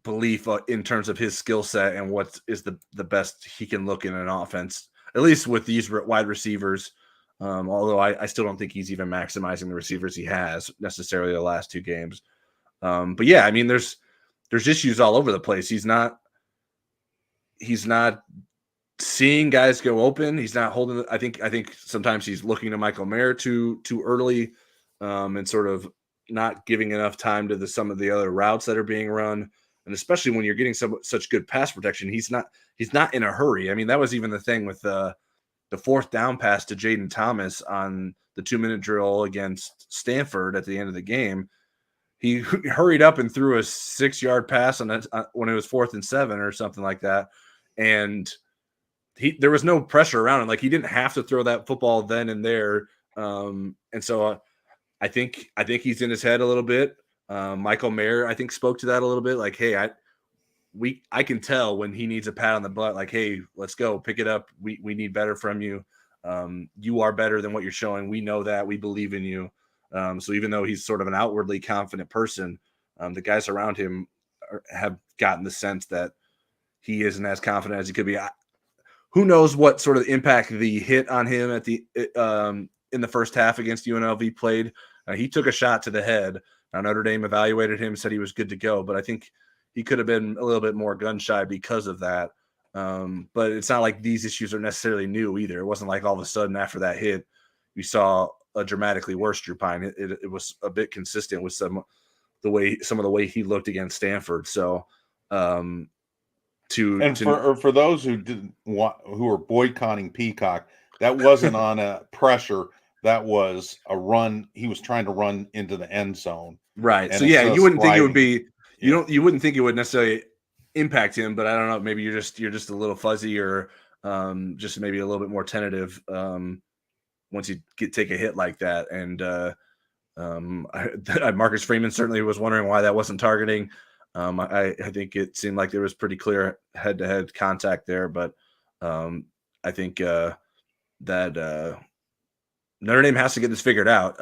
belief in terms of his skill set and what is the best he can look in an offense, at least with these wide receivers. Although I still don't think he's even maximizing the receivers he has necessarily the last 2 games. But yeah, I mean, there's issues all over the place. He's not seeing guys go open. He's not holding. I think sometimes he's looking to Michael Mayer too early, and sort of not giving enough time to some of the other routes that are being run. And especially when you're getting such good pass protection, he's not in a hurry. I mean, that was even the thing with the 4th down pass to Jaden Thomas on the 2-minute drill against Stanford at the end of the game. He hurried up and threw a 6-yard pass on it when it was 4th and 7 or something like that. And there was no pressure around him. Like, he didn't have to throw that football then and there. And so I think he's in his head a little bit. Michael Mayer, I think, spoke to that a little bit. Like, hey, I can tell when he needs a pat on the butt. Like, hey, let's go, pick it up. We need better from you. You are better than what you're showing. We know that. We believe in you. So even though he's sort of an outwardly confident person, the guys around him have gotten the sense that he isn't as confident as he could be. Who knows what sort of impact the hit on him at the in the first half against UNLV played. He took a shot to the head. Now, Notre Dame evaluated him, said he was good to go, but I think he could have been a little bit more gun shy because of that. But it's not like these issues are necessarily new either. It wasn't like all of a sudden after that hit, we saw a dramatically worse Drew Pine. It was a bit consistent with some of the way he looked against Stanford. So for those who didn't want, who were boycotting Peacock, that wasn't on a pressure. That was a run. He was trying to run into the end zone. Right. And so yeah, you wouldn't think it would be. Yeah. You wouldn't think it would necessarily impact him, but I don't know. Maybe you're just a little fuzzy, or just maybe a little bit more tentative once you take a hit like that. And Marcus Freeman certainly was wondering why that wasn't targeting. I think it seemed like there was pretty clear head-to-head contact there, but I think that Notre Dame has to get this figured out.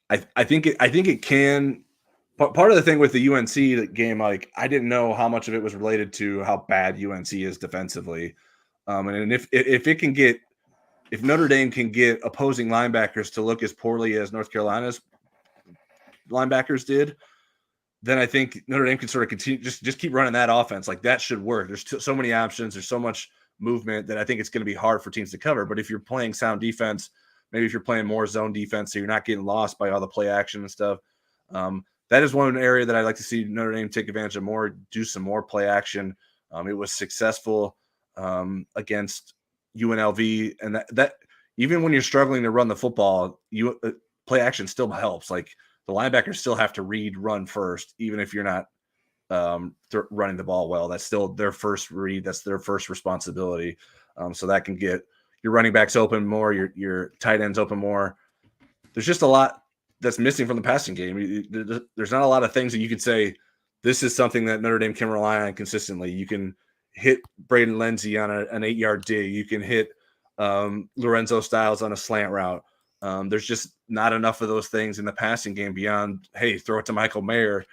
I think it can. Part of the thing with the UNC game, like I didn't know how much of it was related to how bad UNC is defensively, and if Notre Dame can get opposing linebackers to look as poorly as North Carolina's linebackers did, then I think Notre Dame can sort of continue just keep running that offense. Like that should work. There's so many options. There's so much movement that I think it's going to be hard for teams to cover. But if you're playing sound defense, maybe if you're playing more zone defense, so you're not getting lost by all the play action and stuff. That is one area that I'd like to see Notre Dame take advantage of more, do some more play action. It was successful against UNLV, and that even when you're struggling to run the football, play action still helps. Like the linebackers still have to read run first, even if you're not running the ball well. That's still their first read. That's their first responsibility. So that can get your running backs open more, your tight ends open more. There's just a lot that's missing from the passing game. There's not a lot of things that you could say, this is something that Notre Dame can rely on consistently. You can hit Braden Lenzy on an 8-yard dig. You can hit Lorenzo Styles on a slant route. There's just not enough of those things in the passing game beyond, hey, throw it to Michael Mayer,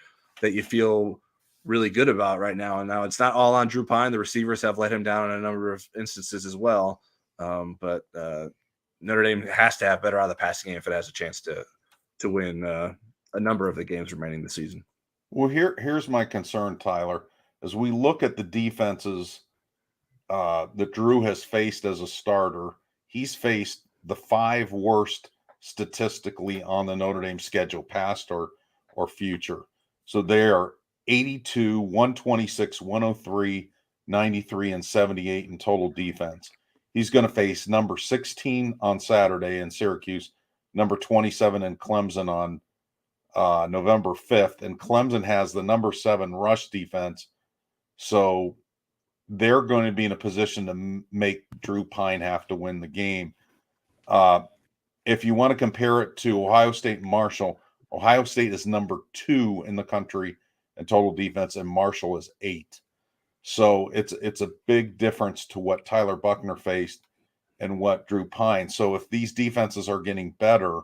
that you feel really good about right now. And now it's not all on Drew Pine. The receivers have let him down in a number of instances as well. But Notre Dame has to have better out of the passing game if it has a chance to win a number of the games remaining this season. Well, here's my concern, Tyler. As we look at the defenses that Drew has faced as a starter, he's faced the 5 worst statistically on the Notre Dame schedule, past or future. So they are 82, 126, 103, 93, and 78 in total defense. He's going to face number 16 on Saturday in Syracuse, number 27 in Clemson on November 5th. And Clemson has the number 7 rush defense. So they're going to be in a position to make Drew Pine have to win the game. If you want to compare it to Ohio State and Marshall, Ohio State is number 2 in the country in total defense, and Marshall is 8. So it's a big difference to what Tyler Buckner faced and what Drew Pine. So if these defenses are getting better,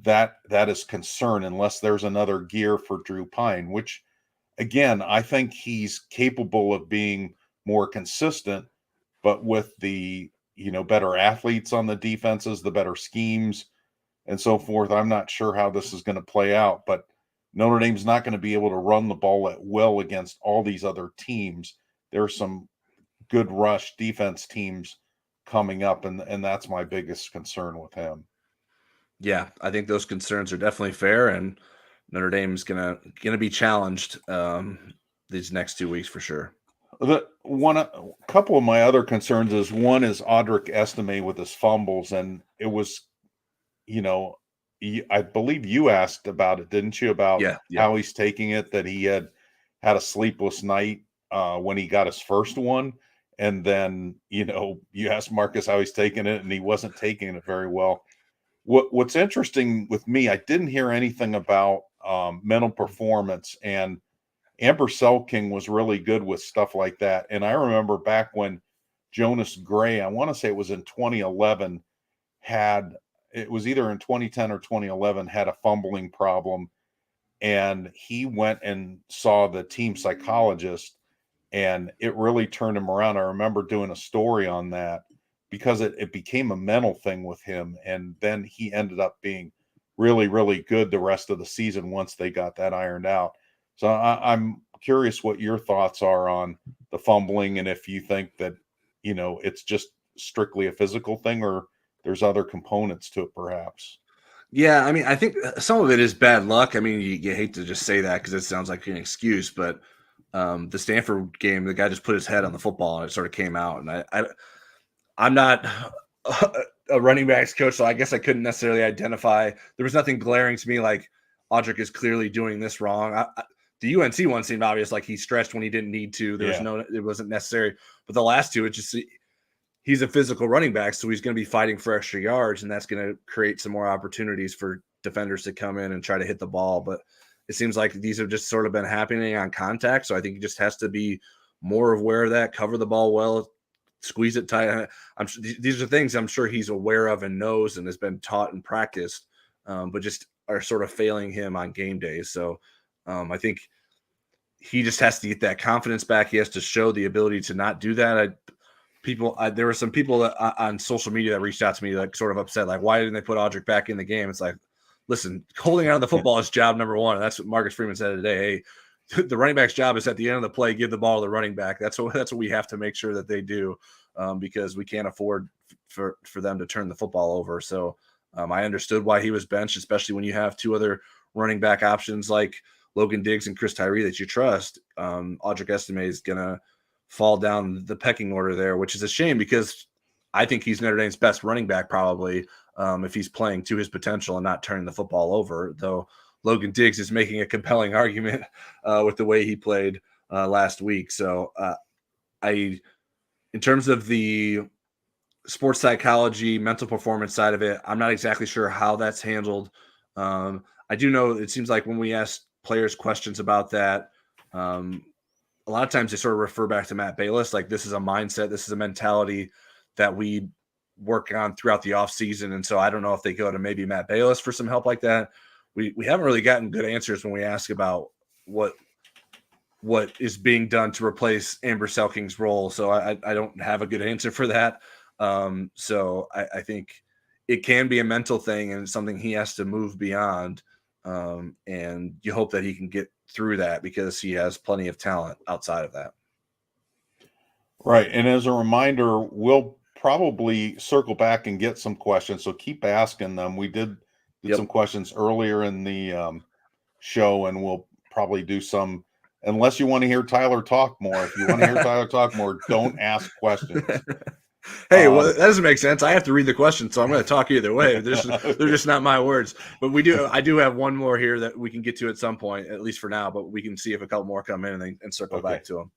that is concern, unless there's another gear for Drew Pine, which again, I think he's capable of being more consistent, but with the better athletes on the defenses, the better schemes and so forth, I'm not sure how this is going to play out. But Notre Dame's not going to be able to run the ball at will against all these other teams. There's some good rush defense teams coming up, and that's my biggest concern with him. Yeah, I think those concerns are definitely fair, and Notre Dame's gonna be challenged these next 2 weeks for sure. A couple of my other concerns is, one is Audric Estime with his fumbles, and it was, I believe you asked about it, didn't you? About how he's taking it, that he had a sleepless night when he got his first one, and then you asked Marcus how he's taking it, and he wasn't taking it very well. What's interesting with me, I didn't hear anything about mental performance, and Amber Selking was really good with stuff like that. And I remember back when Jonas Gray, I want to say it was in 2011, it was either in 2010 or 2011, had a fumbling problem. And he went and saw the team psychologist, and it really turned him around. I remember doing a story on that because it became a mental thing with him. And then he ended up being really, really good the rest of the season once they got that ironed out. So I'm curious what your thoughts are on the fumbling, and if you think that, it's just strictly a physical thing, or there's other components to it, perhaps. Yeah, I mean, I think some of it is bad luck. I mean, you hate to just say that because it sounds like an excuse, but the Stanford game, the guy just put his head on the football and it sort of came out. And I'm not a running backs coach, so I guess I couldn't necessarily identify. There was nothing glaring to me like Audric is clearly doing this wrong. The UNC one seemed obvious, like he stretched when he didn't need to. There was it wasn't necessary. But the last two, it just he's a physical running back, so he's going to be fighting for extra yards, and that's going to create some more opportunities for defenders to come in and try to hit the ball. But it seems like these have just sort of been happening on contact, so I think he just has to be more aware of that, cover the ball well, squeeze it tight. These are things I'm sure he's aware of and knows and has been taught and practiced, but just are sort of failing him on game days. So I think he just has to get that confidence back. He has to show the ability to not do that. There were some people on social media that reached out to me, like sort of upset, like, why didn't they put Audric back in the game? It's like, listen, holding on to the football is job number one. That's what Marcus Freeman said today. Hey, the running back's job is at the end of the play, give the ball to the running back. That's what we have to make sure that they do, because we can't afford for them to turn the football over. So I understood why he was benched, especially when you have two other running back options like Logan Diggs and Chris Tyree that you trust. Audric Estime is going to fall down the pecking order there, which is a shame because I think he's Notre Dame's best running back probably, if he's playing to his potential and not turning the football over, though Logan Diggs is making a compelling argument with the way he played last week. So in terms of the sports psychology, mental performance side of it, I'm not exactly sure how that's handled. I do know it seems like when we ask players questions about that, a lot of times they sort of refer back to Matt Balis. Like, this is a mindset, this is a mentality that we work on throughout the offseason. And so I don't know if they go to maybe Matt Balis for some help like that. We haven't really gotten good answers when we ask about what is being done to replace Amber Selking's role. So I don't have a good answer for that. So I think it can be a mental thing and something he has to move beyond. And you hope that he can get through that because he has plenty of talent outside of that. Right. And as a reminder, we'll probably circle back and get some questions. So keep asking them. We did some questions earlier in the show, and we'll probably do some, unless you want to hear Tyler talk more. If you want to hear Tyler talk more, don't ask questions. Hey, well, that doesn't make sense. I have to read the question, so I'm going to talk either way. They're just not my words. But I do have one more here that we can get to at some point, at least for now. But we can see if a couple more come in and circle back to them.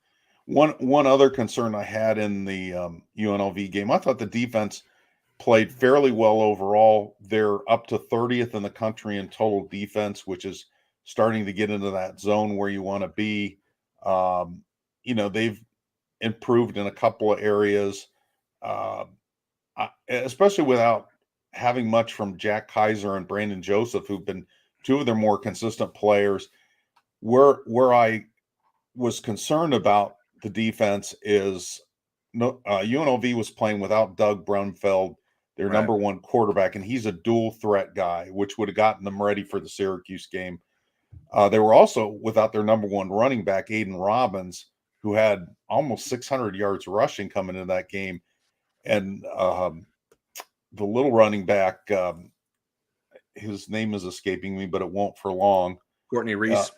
One other concern I had in the UNLV game, I thought the defense played fairly well overall. They're up to 30th in the country in total defense, which is starting to get into that zone where you want to be. They've improved in a couple of areas. Especially without having much from Jack Kaiser and Brandon Joseph, who've been two of their more consistent players. Where I was concerned about the defense is UNLV was playing without Doug Brumfeld, their number one quarterback, and he's a dual threat guy, which would have gotten them ready for the Syracuse game. They were also without their number one running back, Aiden Robbins, who had almost 600 yards rushing coming into that game. And the little running back, his name is escaping me, but it won't for long. Courtney Reese.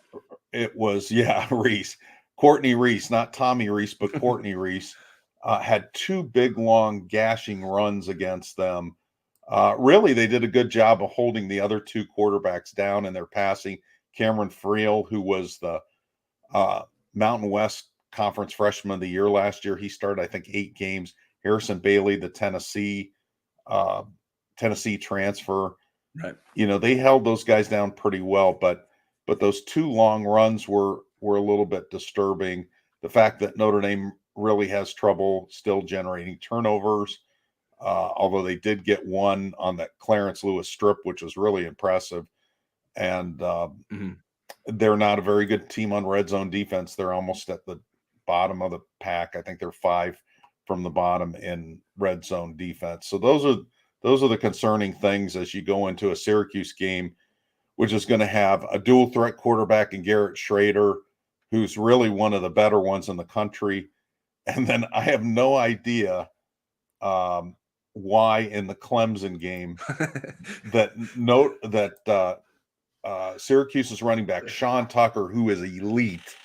Reese. Courtney Reese, not Tommy Reese, but Courtney Reese, had two big, long, gashing runs against them. Really, they did a good job of holding the other two quarterbacks down in their passing. Cameron Friel, who was the Mountain West Conference Freshman of the Year last year, he started, I think, 8 games. Harrison Bailey, the Tennessee transfer. Right. They held those guys down pretty well, but those two long runs were a little bit disturbing. The fact that Notre Dame really has trouble still generating turnovers, although they did get one on that Clarence Lewis strip, which was really impressive. And they're not a very good team on red zone defense. They're almost at the bottom of the pack. I think they're 5 from the bottom in red zone defense. So those are the concerning things as you go into a Syracuse game, which is going to have a dual threat quarterback in Garrett Schrader, who's really one of the better ones in the country. And then I have no idea why in the Clemson game that Syracuse's running back, Sean Tucker, who is elite,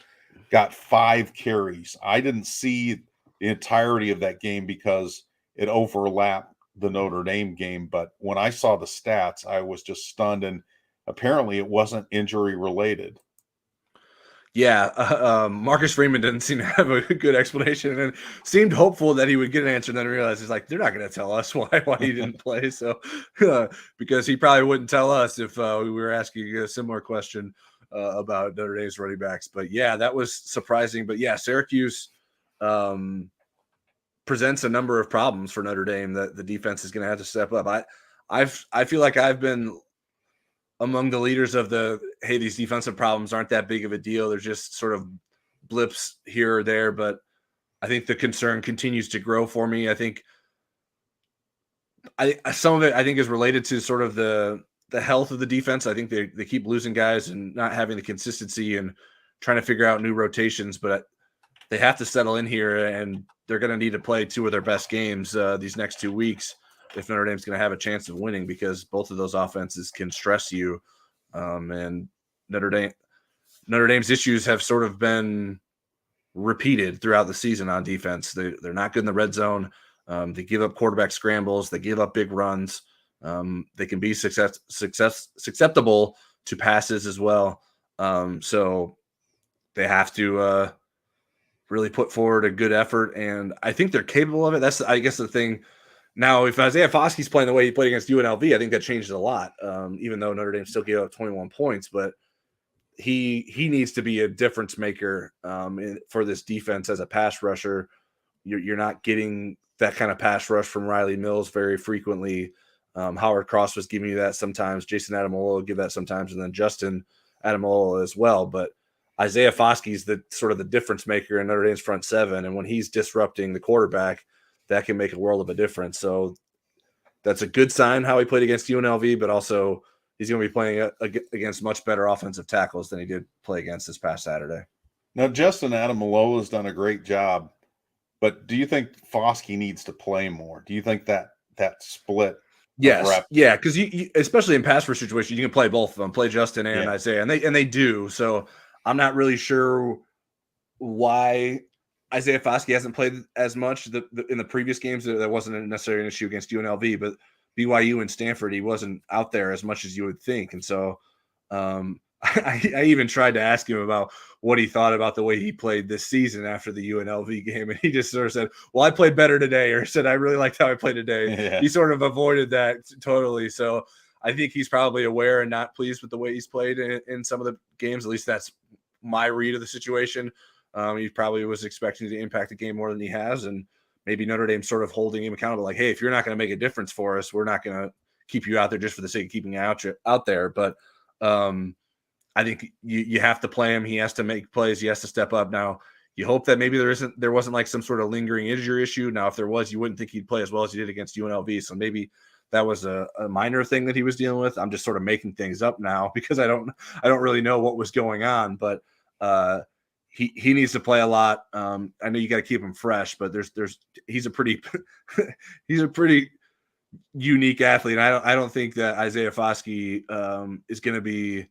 got 5 carries. I didn't see the entirety of that game because it overlapped the Notre Dame game. But when I saw the stats, I was just stunned. And apparently it wasn't injury related. Yeah, Marcus Freeman didn't seem to have a good explanation and seemed hopeful that he would get an answer. And then realized he's like, they're not going to tell us why he didn't play. So because he probably wouldn't tell us if we were asking a similar question about Notre Dame's running backs. But yeah, that was surprising. But yeah, Syracuse presents a number of problems for Notre Dame that the defense is going to have to step up. I feel like I've been among the leaders of hey, these defensive problems aren't that big of a deal. They're just sort of blips here or there, but I think the concern continues to grow for me. I think some of it I think is related to sort of the health of the defense. I think they keep losing guys and not having the consistency and trying to figure out new rotations, but they have to settle in here and they're going to need to play 2 of their best games these next 2 weeks if Notre Dame's going to have a chance of winning, because both of those offenses can stress you. And Notre Dame's issues have sort of been repeated throughout the season on defense. They're not good in the red zone. They give up quarterback scrambles. They give up big runs. They can be susceptible to passes as well. So they have to really put forward a good effort, and I think they're capable of it. That's, I guess, the thing. Now, if Isaiah Foskey's playing the way he played against UNLV, I think that changes a lot, even though Notre Dame still gave up 21 points. But he needs to be a difference maker for this defense as a pass rusher. You're not getting that kind of pass rush from Riley Mills very frequently. Howard Cross was giving you that sometimes. Jason Adamola will give that sometimes, and then Justin Adamola as well. But Isaiah Foskey's the sort of the difference maker in Notre Dame's front 7, and when he's disrupting the quarterback, that can make a world of a difference. So that's a good sign how he played against UNLV, but also he's going to be playing against much better offensive tackles than he did play against this past Saturday. Now, Justin Adamola has done a great job, but do you think Foskey needs to play more? Do you think that split? Yes, yeah, because you especially in pass rush situations, you can play both of them, play Justin and Isaiah, and they do. So I'm not really sure why Isaiah Foskey hasn't played as much in the previous games. That wasn't necessarily an issue against UNLV, but BYU and Stanford, he wasn't out there as much as you would think. And so I even tried to ask him about what he thought about the way he played this season after the UNLV game. And he just sort of said, well, I played better today, or said, I really liked how I played today. Yeah. He sort of avoided that totally. So I think he's probably aware and not pleased with the way he's played in some of the games. At least that's my read of the situation. He probably was expecting to impact the game more than he has. And maybe Notre Dame sort of holding him accountable, like, hey, if you're not going to make a difference for us, we're not going to keep you out there just for the sake of keeping you out there. But I think you have to play him. He has to make plays. He has to step up. Now, you hope that maybe there wasn't like some sort of lingering injury issue. Now, if there was, you wouldn't think he'd play as well as he did against UNLV. So maybe that was a minor thing that he was dealing with. I'm just sort of making things up now because I don't really know what was going on. But he needs to play a lot. I know you got to keep him fresh, but he's a pretty unique athlete. And I don't think that Isaiah Foskey is going to be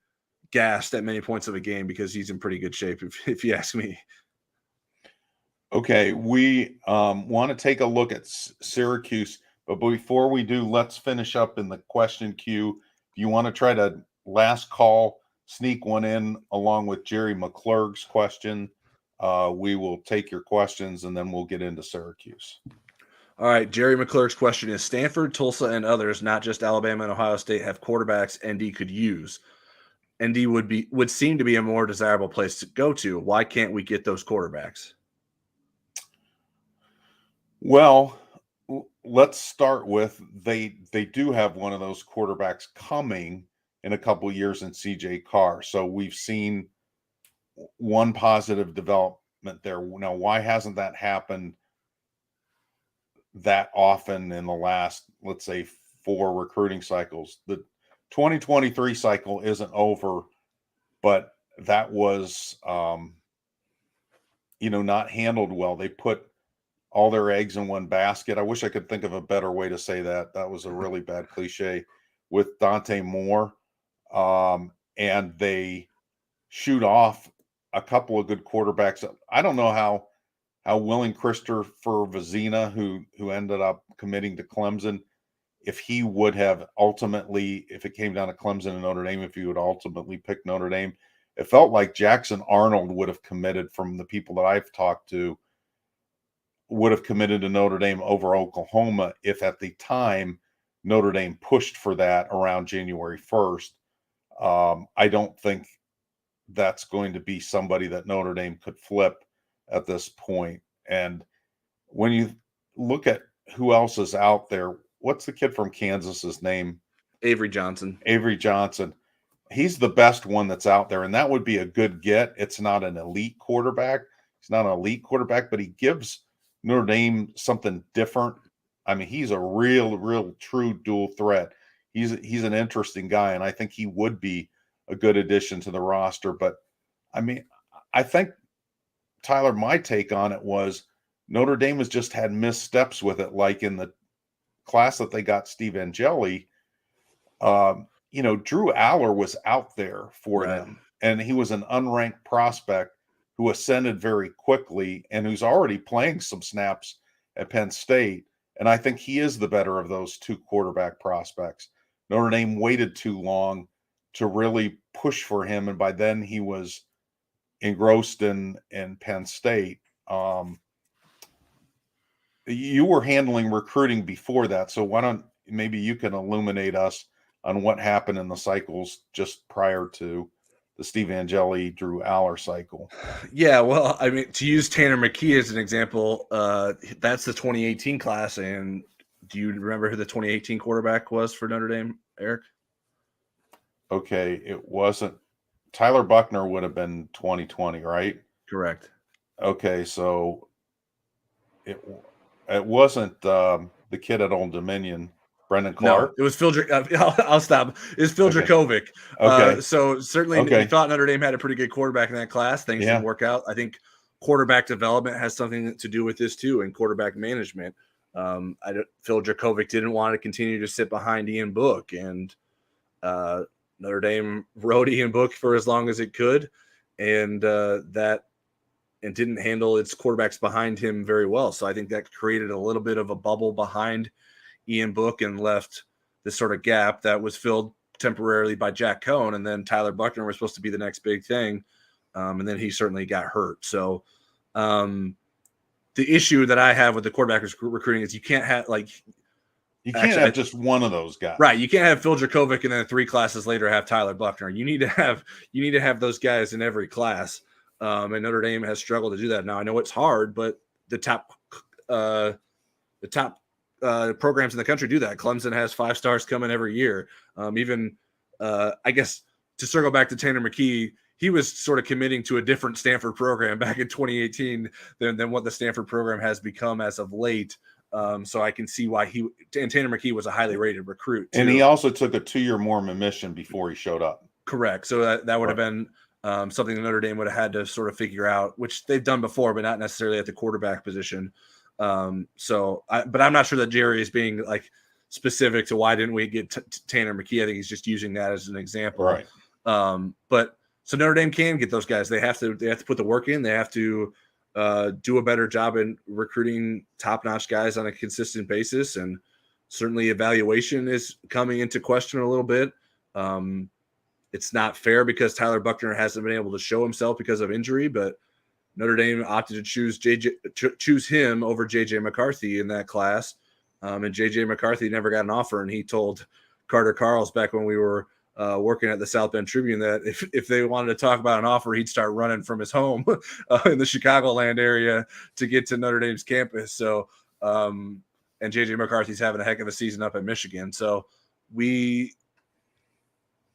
gassed at many points of a game because he's in pretty good shape, if you ask me. Okay, we want to take a look at Syracuse, but before we do, let's finish up in the question queue. If you want to try to last call, sneak one in along with Jerry McClurg's question, we will take your questions and then we'll get into Syracuse. All right, Jerry McClurg's question is: Stanford, Tulsa, and others, not just Alabama and Ohio State, have quarterbacks ND could use. ND would seem to be a more desirable place to go to. Why can't we get those quarterbacks? Well, let's start with they do have one of those quarterbacks coming in a couple of years in CJ Carr. So we've seen one positive development there. Now, why hasn't that happened that often in the last, let's say, 4 recruiting cycles? The 2023 cycle isn't over, but that was, not handled well. They put all their eggs in one basket. I wish I could think of a better way to say that. That was a really bad cliche with Dante Moore. And they shoot off a couple of good quarterbacks. I don't know how willing Christopher Vizina, who ended up committing to Clemson, if he would have ultimately, if it came down to Clemson and Notre Dame, if he would ultimately pick Notre Dame. It felt like Jackson Arnold would have committed, from the people that I've talked to, would have committed to Notre Dame over Oklahoma if at the time Notre Dame pushed for that around January 1st. I don't think that's going to be somebody that Notre Dame could flip at this point. And when you look at who else is out there, what's the kid from Kansas's name? Avery Johnson. Avery Johnson. He's the best one that's out there, and that would be a good get. It's not an elite quarterback. He's not an elite quarterback, but he gives Notre Dame something different. I mean, he's a real true dual threat. He's an interesting guy, and I think he would be a good addition to the roster. But I mean, I think, Tyler, my take on it was Notre Dame has just had missteps with it, like in the class that they got Steve Angeli. Drew Aller was out there for them, and he was an unranked prospect who ascended very quickly and who's already playing some snaps at Penn State. And I think he is the better of those two quarterback prospects. Notre Dame waited too long to really push for him, and by then he was engrossed in Penn State. You were handling recruiting before that, so why don't maybe you can illuminate us on what happened in the cycles just prior to the Steve Angeli, Drew Aller cycle. Yeah, well, I mean, to use Tanner McKee as an example, that's the 2018 class. And do you remember who the 2018 quarterback was for Notre Dame, Eric? Okay, it wasn't Tyler Buckner. Would have been 2020, right? Correct. Okay, so it wasn't the kid at Old Dominion, Brendan Clark. No, it was Phil. I'll stop. It's Phil Dracovic. Okay. So certainly, we thought Notre Dame had a pretty good quarterback in that class. Things didn't work out. I think quarterback development has something to do with this too, and quarterback management. Phil Dracovic didn't want to continue to sit behind Ian Book, and Notre Dame rode Ian Book for as long as it could, and didn't handle its quarterbacks behind him very well. So I think that created a little bit of a bubble behind Ian Book and left this sort of gap that was filled temporarily by Jack Cohn. And then Tyler Buckner was supposed to be the next big thing. And then he certainly got hurt. So the issue that I have with the quarterback recruiting is you can't have have just one of those guys. Right. You can't have Phil Dracovic and then 3 classes later have Tyler Buckner. You need to have those guys in every class. And Notre Dame has struggled to do that. Now I know it's hard, but the top programs in the country do that. Clemson has 5 stars coming every year. I guess to circle back to Tanner McKee, he was sort of committing to a different Stanford program back in 2018 than what the Stanford program has become as of late. So I can see why Tanner McKee was a highly rated recruit too. And he also took a 2-year Mormon mission before he showed up. Correct. So that would have been something that Notre Dame would have had to sort of figure out, which they've done before, but not necessarily at the quarterback position. But I'm not sure that Jerry is being like specific to why didn't we get Tanner McKee. I think he's just using that as an example. Right. But so Notre Dame can get those guys. They have to put the work in. They have to do a better job in recruiting top-notch guys on a consistent basis. And certainly evaluation is coming into question a little bit. It's not fair because Tyler Buckner hasn't been able to show himself because of injury, but Notre Dame opted to choose him over JJ McCarthy in that class. And JJ McCarthy never got an offer. And he told Carter Carls back when we were working at the South Bend Tribune that if they wanted to talk about an offer, he'd start running from his home in the Chicagoland area to get to Notre Dame's campus. So, and JJ McCarthy's having a heck of a season up at Michigan. So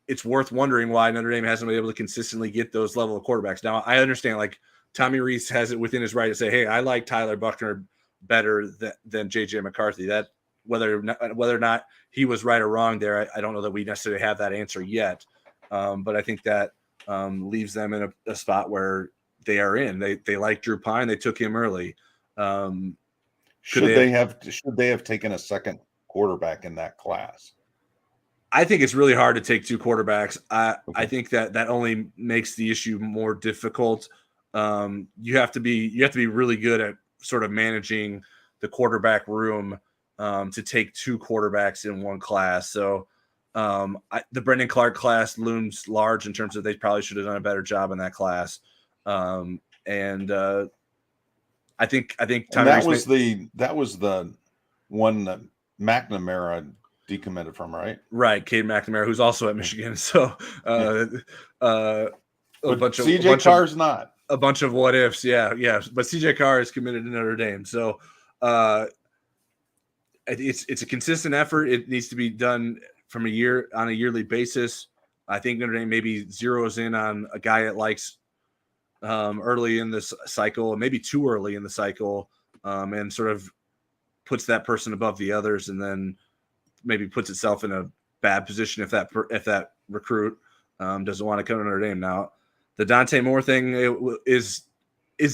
it's worth wondering why Notre Dame hasn't been able to consistently get those level of quarterbacks. Now, I understand like Tommy Rees has it within his right to say, hey, I like Tyler Buckner better than JJ McCarthy. That whether or not he was right or wrong there, I don't know that we necessarily have that answer yet. But I think that leaves them in a spot where they are in. They like Drew Pine. They took him early. Should they have taken a second quarterback in that class? I think it's really hard to take two quarterbacks. I think that only makes the issue more difficult. You have to be really good at sort of managing the quarterback room to take two quarterbacks in one class. So the Brendan Clark class looms large in terms of they probably should have done a better job in that class. I think Tyrese that was the one that McNamara decommitted from, right? Right, Cade McNamara, who's also at Michigan. So CJ Carr's not. A bunch of what ifs, yeah. But CJ Carr is committed to Notre Dame. So it's a consistent effort. It needs to be done on a yearly basis. I think Notre Dame maybe zeroes in on a guy it likes early in this cycle, maybe too early in the cycle, and sort of puts that person above the others, and then maybe puts itself in a bad position if that recruit doesn't want to come to Notre Dame. Now, the Dante Moore thing is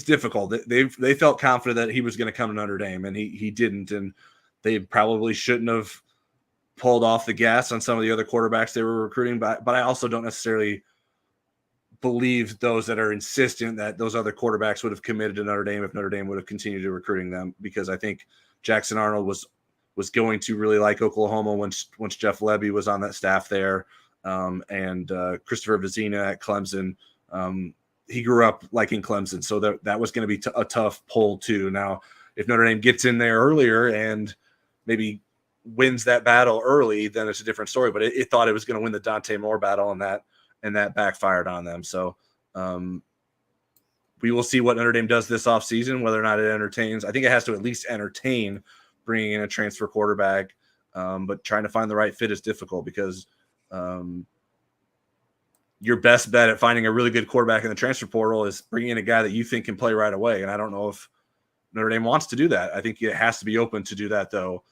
difficult. They felt confident that he was going to come to Notre Dame, and he didn't, and they probably shouldn't have pulled off the gas on some of the other quarterbacks they were recruiting. But I also don't necessarily believe those that are insistent that those other quarterbacks would have committed to Notre Dame if Notre Dame would have continued to recruiting them, because I think Jackson Arnold was going to really like Oklahoma once Jeff Lebby was on that staff there, and Christopher Vizina at Clemson. He grew up liking Clemson, so that was going to be a tough pull too. Now, if Notre Dame gets in there earlier and maybe wins that battle early, then it's a different story. But it thought it was going to win the Dante Moore battle, and that backfired on them. So we will see what Notre Dame does this offseason, whether or not it entertains. I think it has to at least entertain bringing in a transfer quarterback, but trying to find the right fit is difficult because your best bet at finding a really good quarterback in the transfer portal is bringing in a guy that you think can play right away. And I don't know if Notre Dame wants to do that. I think it has to be open to do that, though,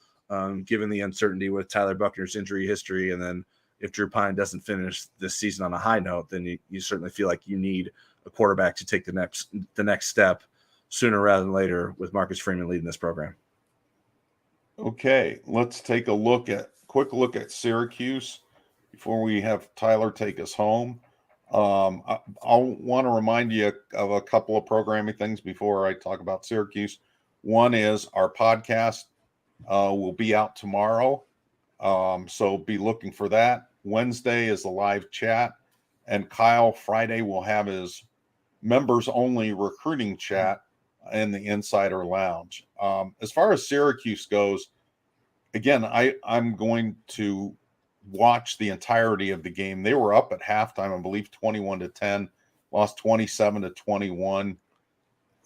given the uncertainty with Tyler Buckner's injury history. And then if Drew Pine doesn't finish this season on a high note, then you certainly feel like you need a quarterback to take the next step sooner rather than later, with Marcus Freeman leading this program. Okay, let's take a quick look at Syracuse before we have Tyler take us home. I'll want to remind you of a couple of programming things before I talk about Syracuse. One is our podcast will be out tomorrow, so be looking for that. Wednesday is a live chat, and Kyle Friday will have his members-only recruiting chat in the Insider Lounge. As far as Syracuse goes, again, I'm going to watch the entirety of the game. They were up at halftime, I believe 21-10, lost 27-21.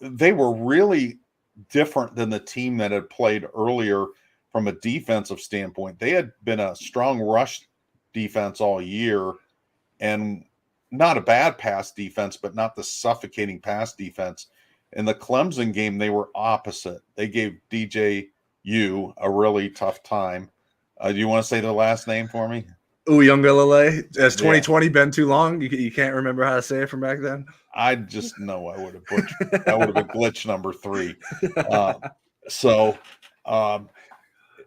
They were really different than the team that had played earlier from a defensive standpoint. They had been a strong rush defense all year, and not a bad pass defense, but not the suffocating pass defense. In the Clemson game, they were opposite. They gave DJU a really tough time. Do you want to say the last name for me? Uyunglele. Has 2020 been too long? You can't remember how to say it from back then? I just know I would have butchered. That would have been glitch number 3.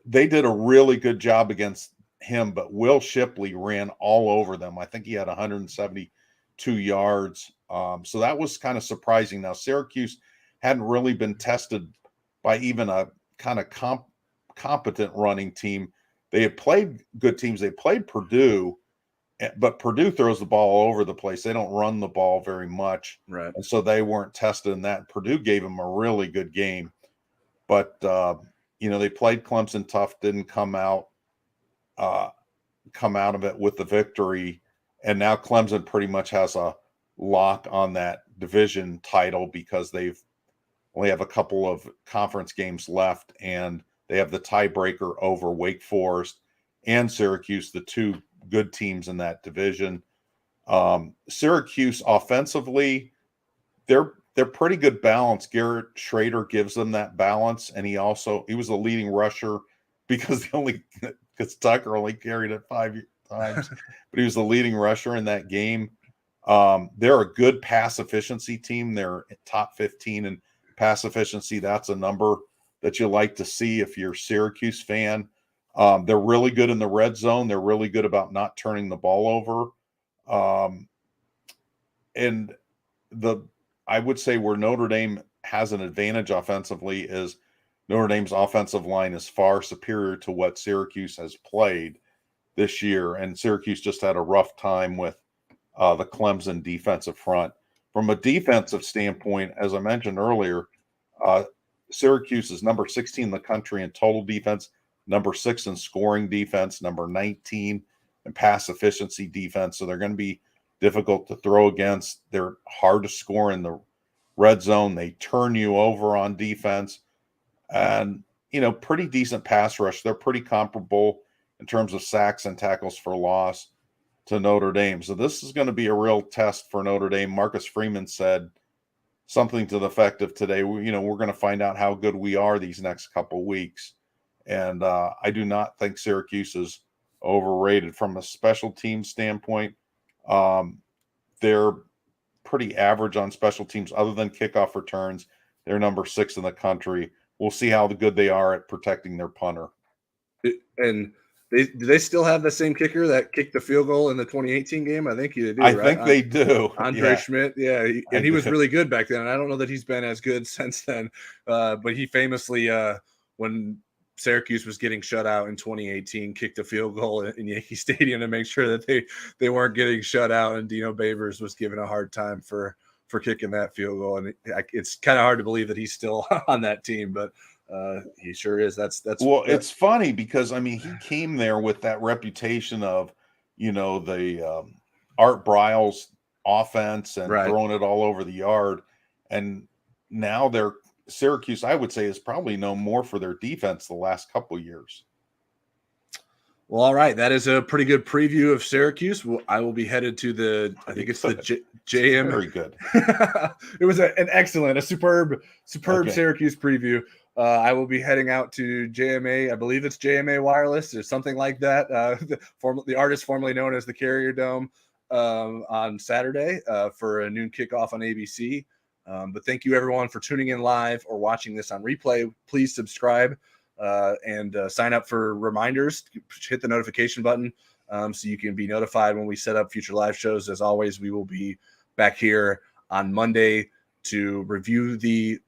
They did a really good job against him, but Will Shipley ran all over them. I think he had 172 yards. So that was kind of surprising. Now, Syracuse hadn't really been tested by even a kind of competent running team. They had played good teams. They played Purdue, but Purdue throws the ball all over the place. They don't run the ball very much. Right. And so they weren't tested in that. Purdue gave them a really good game. But, they played Clemson tough, didn't come out of it with the victory. And now Clemson pretty much has a lock on that division title because they've only have a couple of conference games left, and they have the tiebreaker over Wake Forest and Syracuse, the two good teams in that division. Syracuse offensively, they're pretty good balance. Garrett Schrader gives them that balance, and he was a leading rusher because Tucker only carried it 5 times, but he was the leading rusher in that game. They're a good pass efficiency team. They're top 15 in pass efficiency. That's a number that you like to see if you're a Syracuse fan. They're really good in the red zone. They're really good about not turning the ball over. And I would say where Notre Dame has an advantage offensively is Notre Dame's offensive line is far superior to what Syracuse has played this year. And Syracuse just had a rough time with the Clemson defensive front. From a defensive standpoint, as I mentioned earlier, Syracuse is number 16 in the country in total defense, number 6 in scoring defense, number 19 in pass efficiency defense. So they're going to be difficult to throw against. They're hard to score in the red zone. They turn you over on defense. And, pretty decent pass rush. They're pretty comparable in terms of sacks and tackles for loss to Notre Dame. So this is going to be a real test for Notre Dame. Marcus Freeman said something to the effect of today, we're going to find out how good we are these next couple weeks. And I do not think Syracuse is overrated from a special team standpoint. They're pretty average on special teams other than kickoff returns. They're number 6 in the country. We'll see how good they are at protecting their punter. And do they still have the same kicker that kicked the field goal in the 2018 game? I think they do. I think they do. Andre Schmidt, he was really good back then. And I don't know that he's been as good since then. But he famously, when Syracuse was getting shut out in 2018, kicked a field goal in Yankee Stadium to make sure that they weren't getting shut out. And Dino Babers was given a hard time for kicking that field goal. And it's kind of hard to believe that he's still on that team, but he sure is. It's funny because he came there with that reputation of, the Art Briles offense and throwing it all over the yard. And now Syracuse, I would say, is probably known more for their defense the last couple of years. Well, all right. That is a pretty good preview of Syracuse. I will be headed to I think it's the JM. Very good. It was a superb Syracuse preview. I will be heading out to JMA. I believe it's JMA Wireless or something like that. The artist formerly known as the Carrier Dome on Saturday for a noon kickoff on ABC. But thank you, everyone, for tuning in live or watching this on replay. Please subscribe and sign up for reminders. Hit the notification button so you can be notified when we set up future live shows. As always, we will be back here on Monday to review the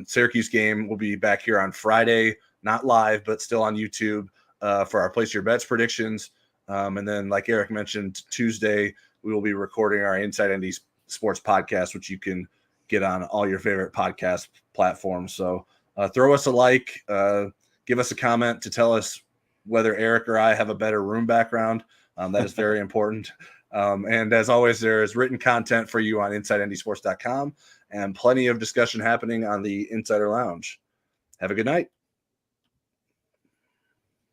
Syracuse game. We'll be back here on Friday, not live, but still on YouTube for our Place Your Bets predictions. And then, like Eric mentioned, Tuesday, we will be recording our Inside Indy Sports podcast, which you can get on all your favorite podcast platforms. So throw us a like, give us a comment to tell us whether Eric or I have a better room background. That is very important. And as always, there is written content for you on InsideNDSports.com and plenty of discussion happening on the Insider Lounge. Have a good night.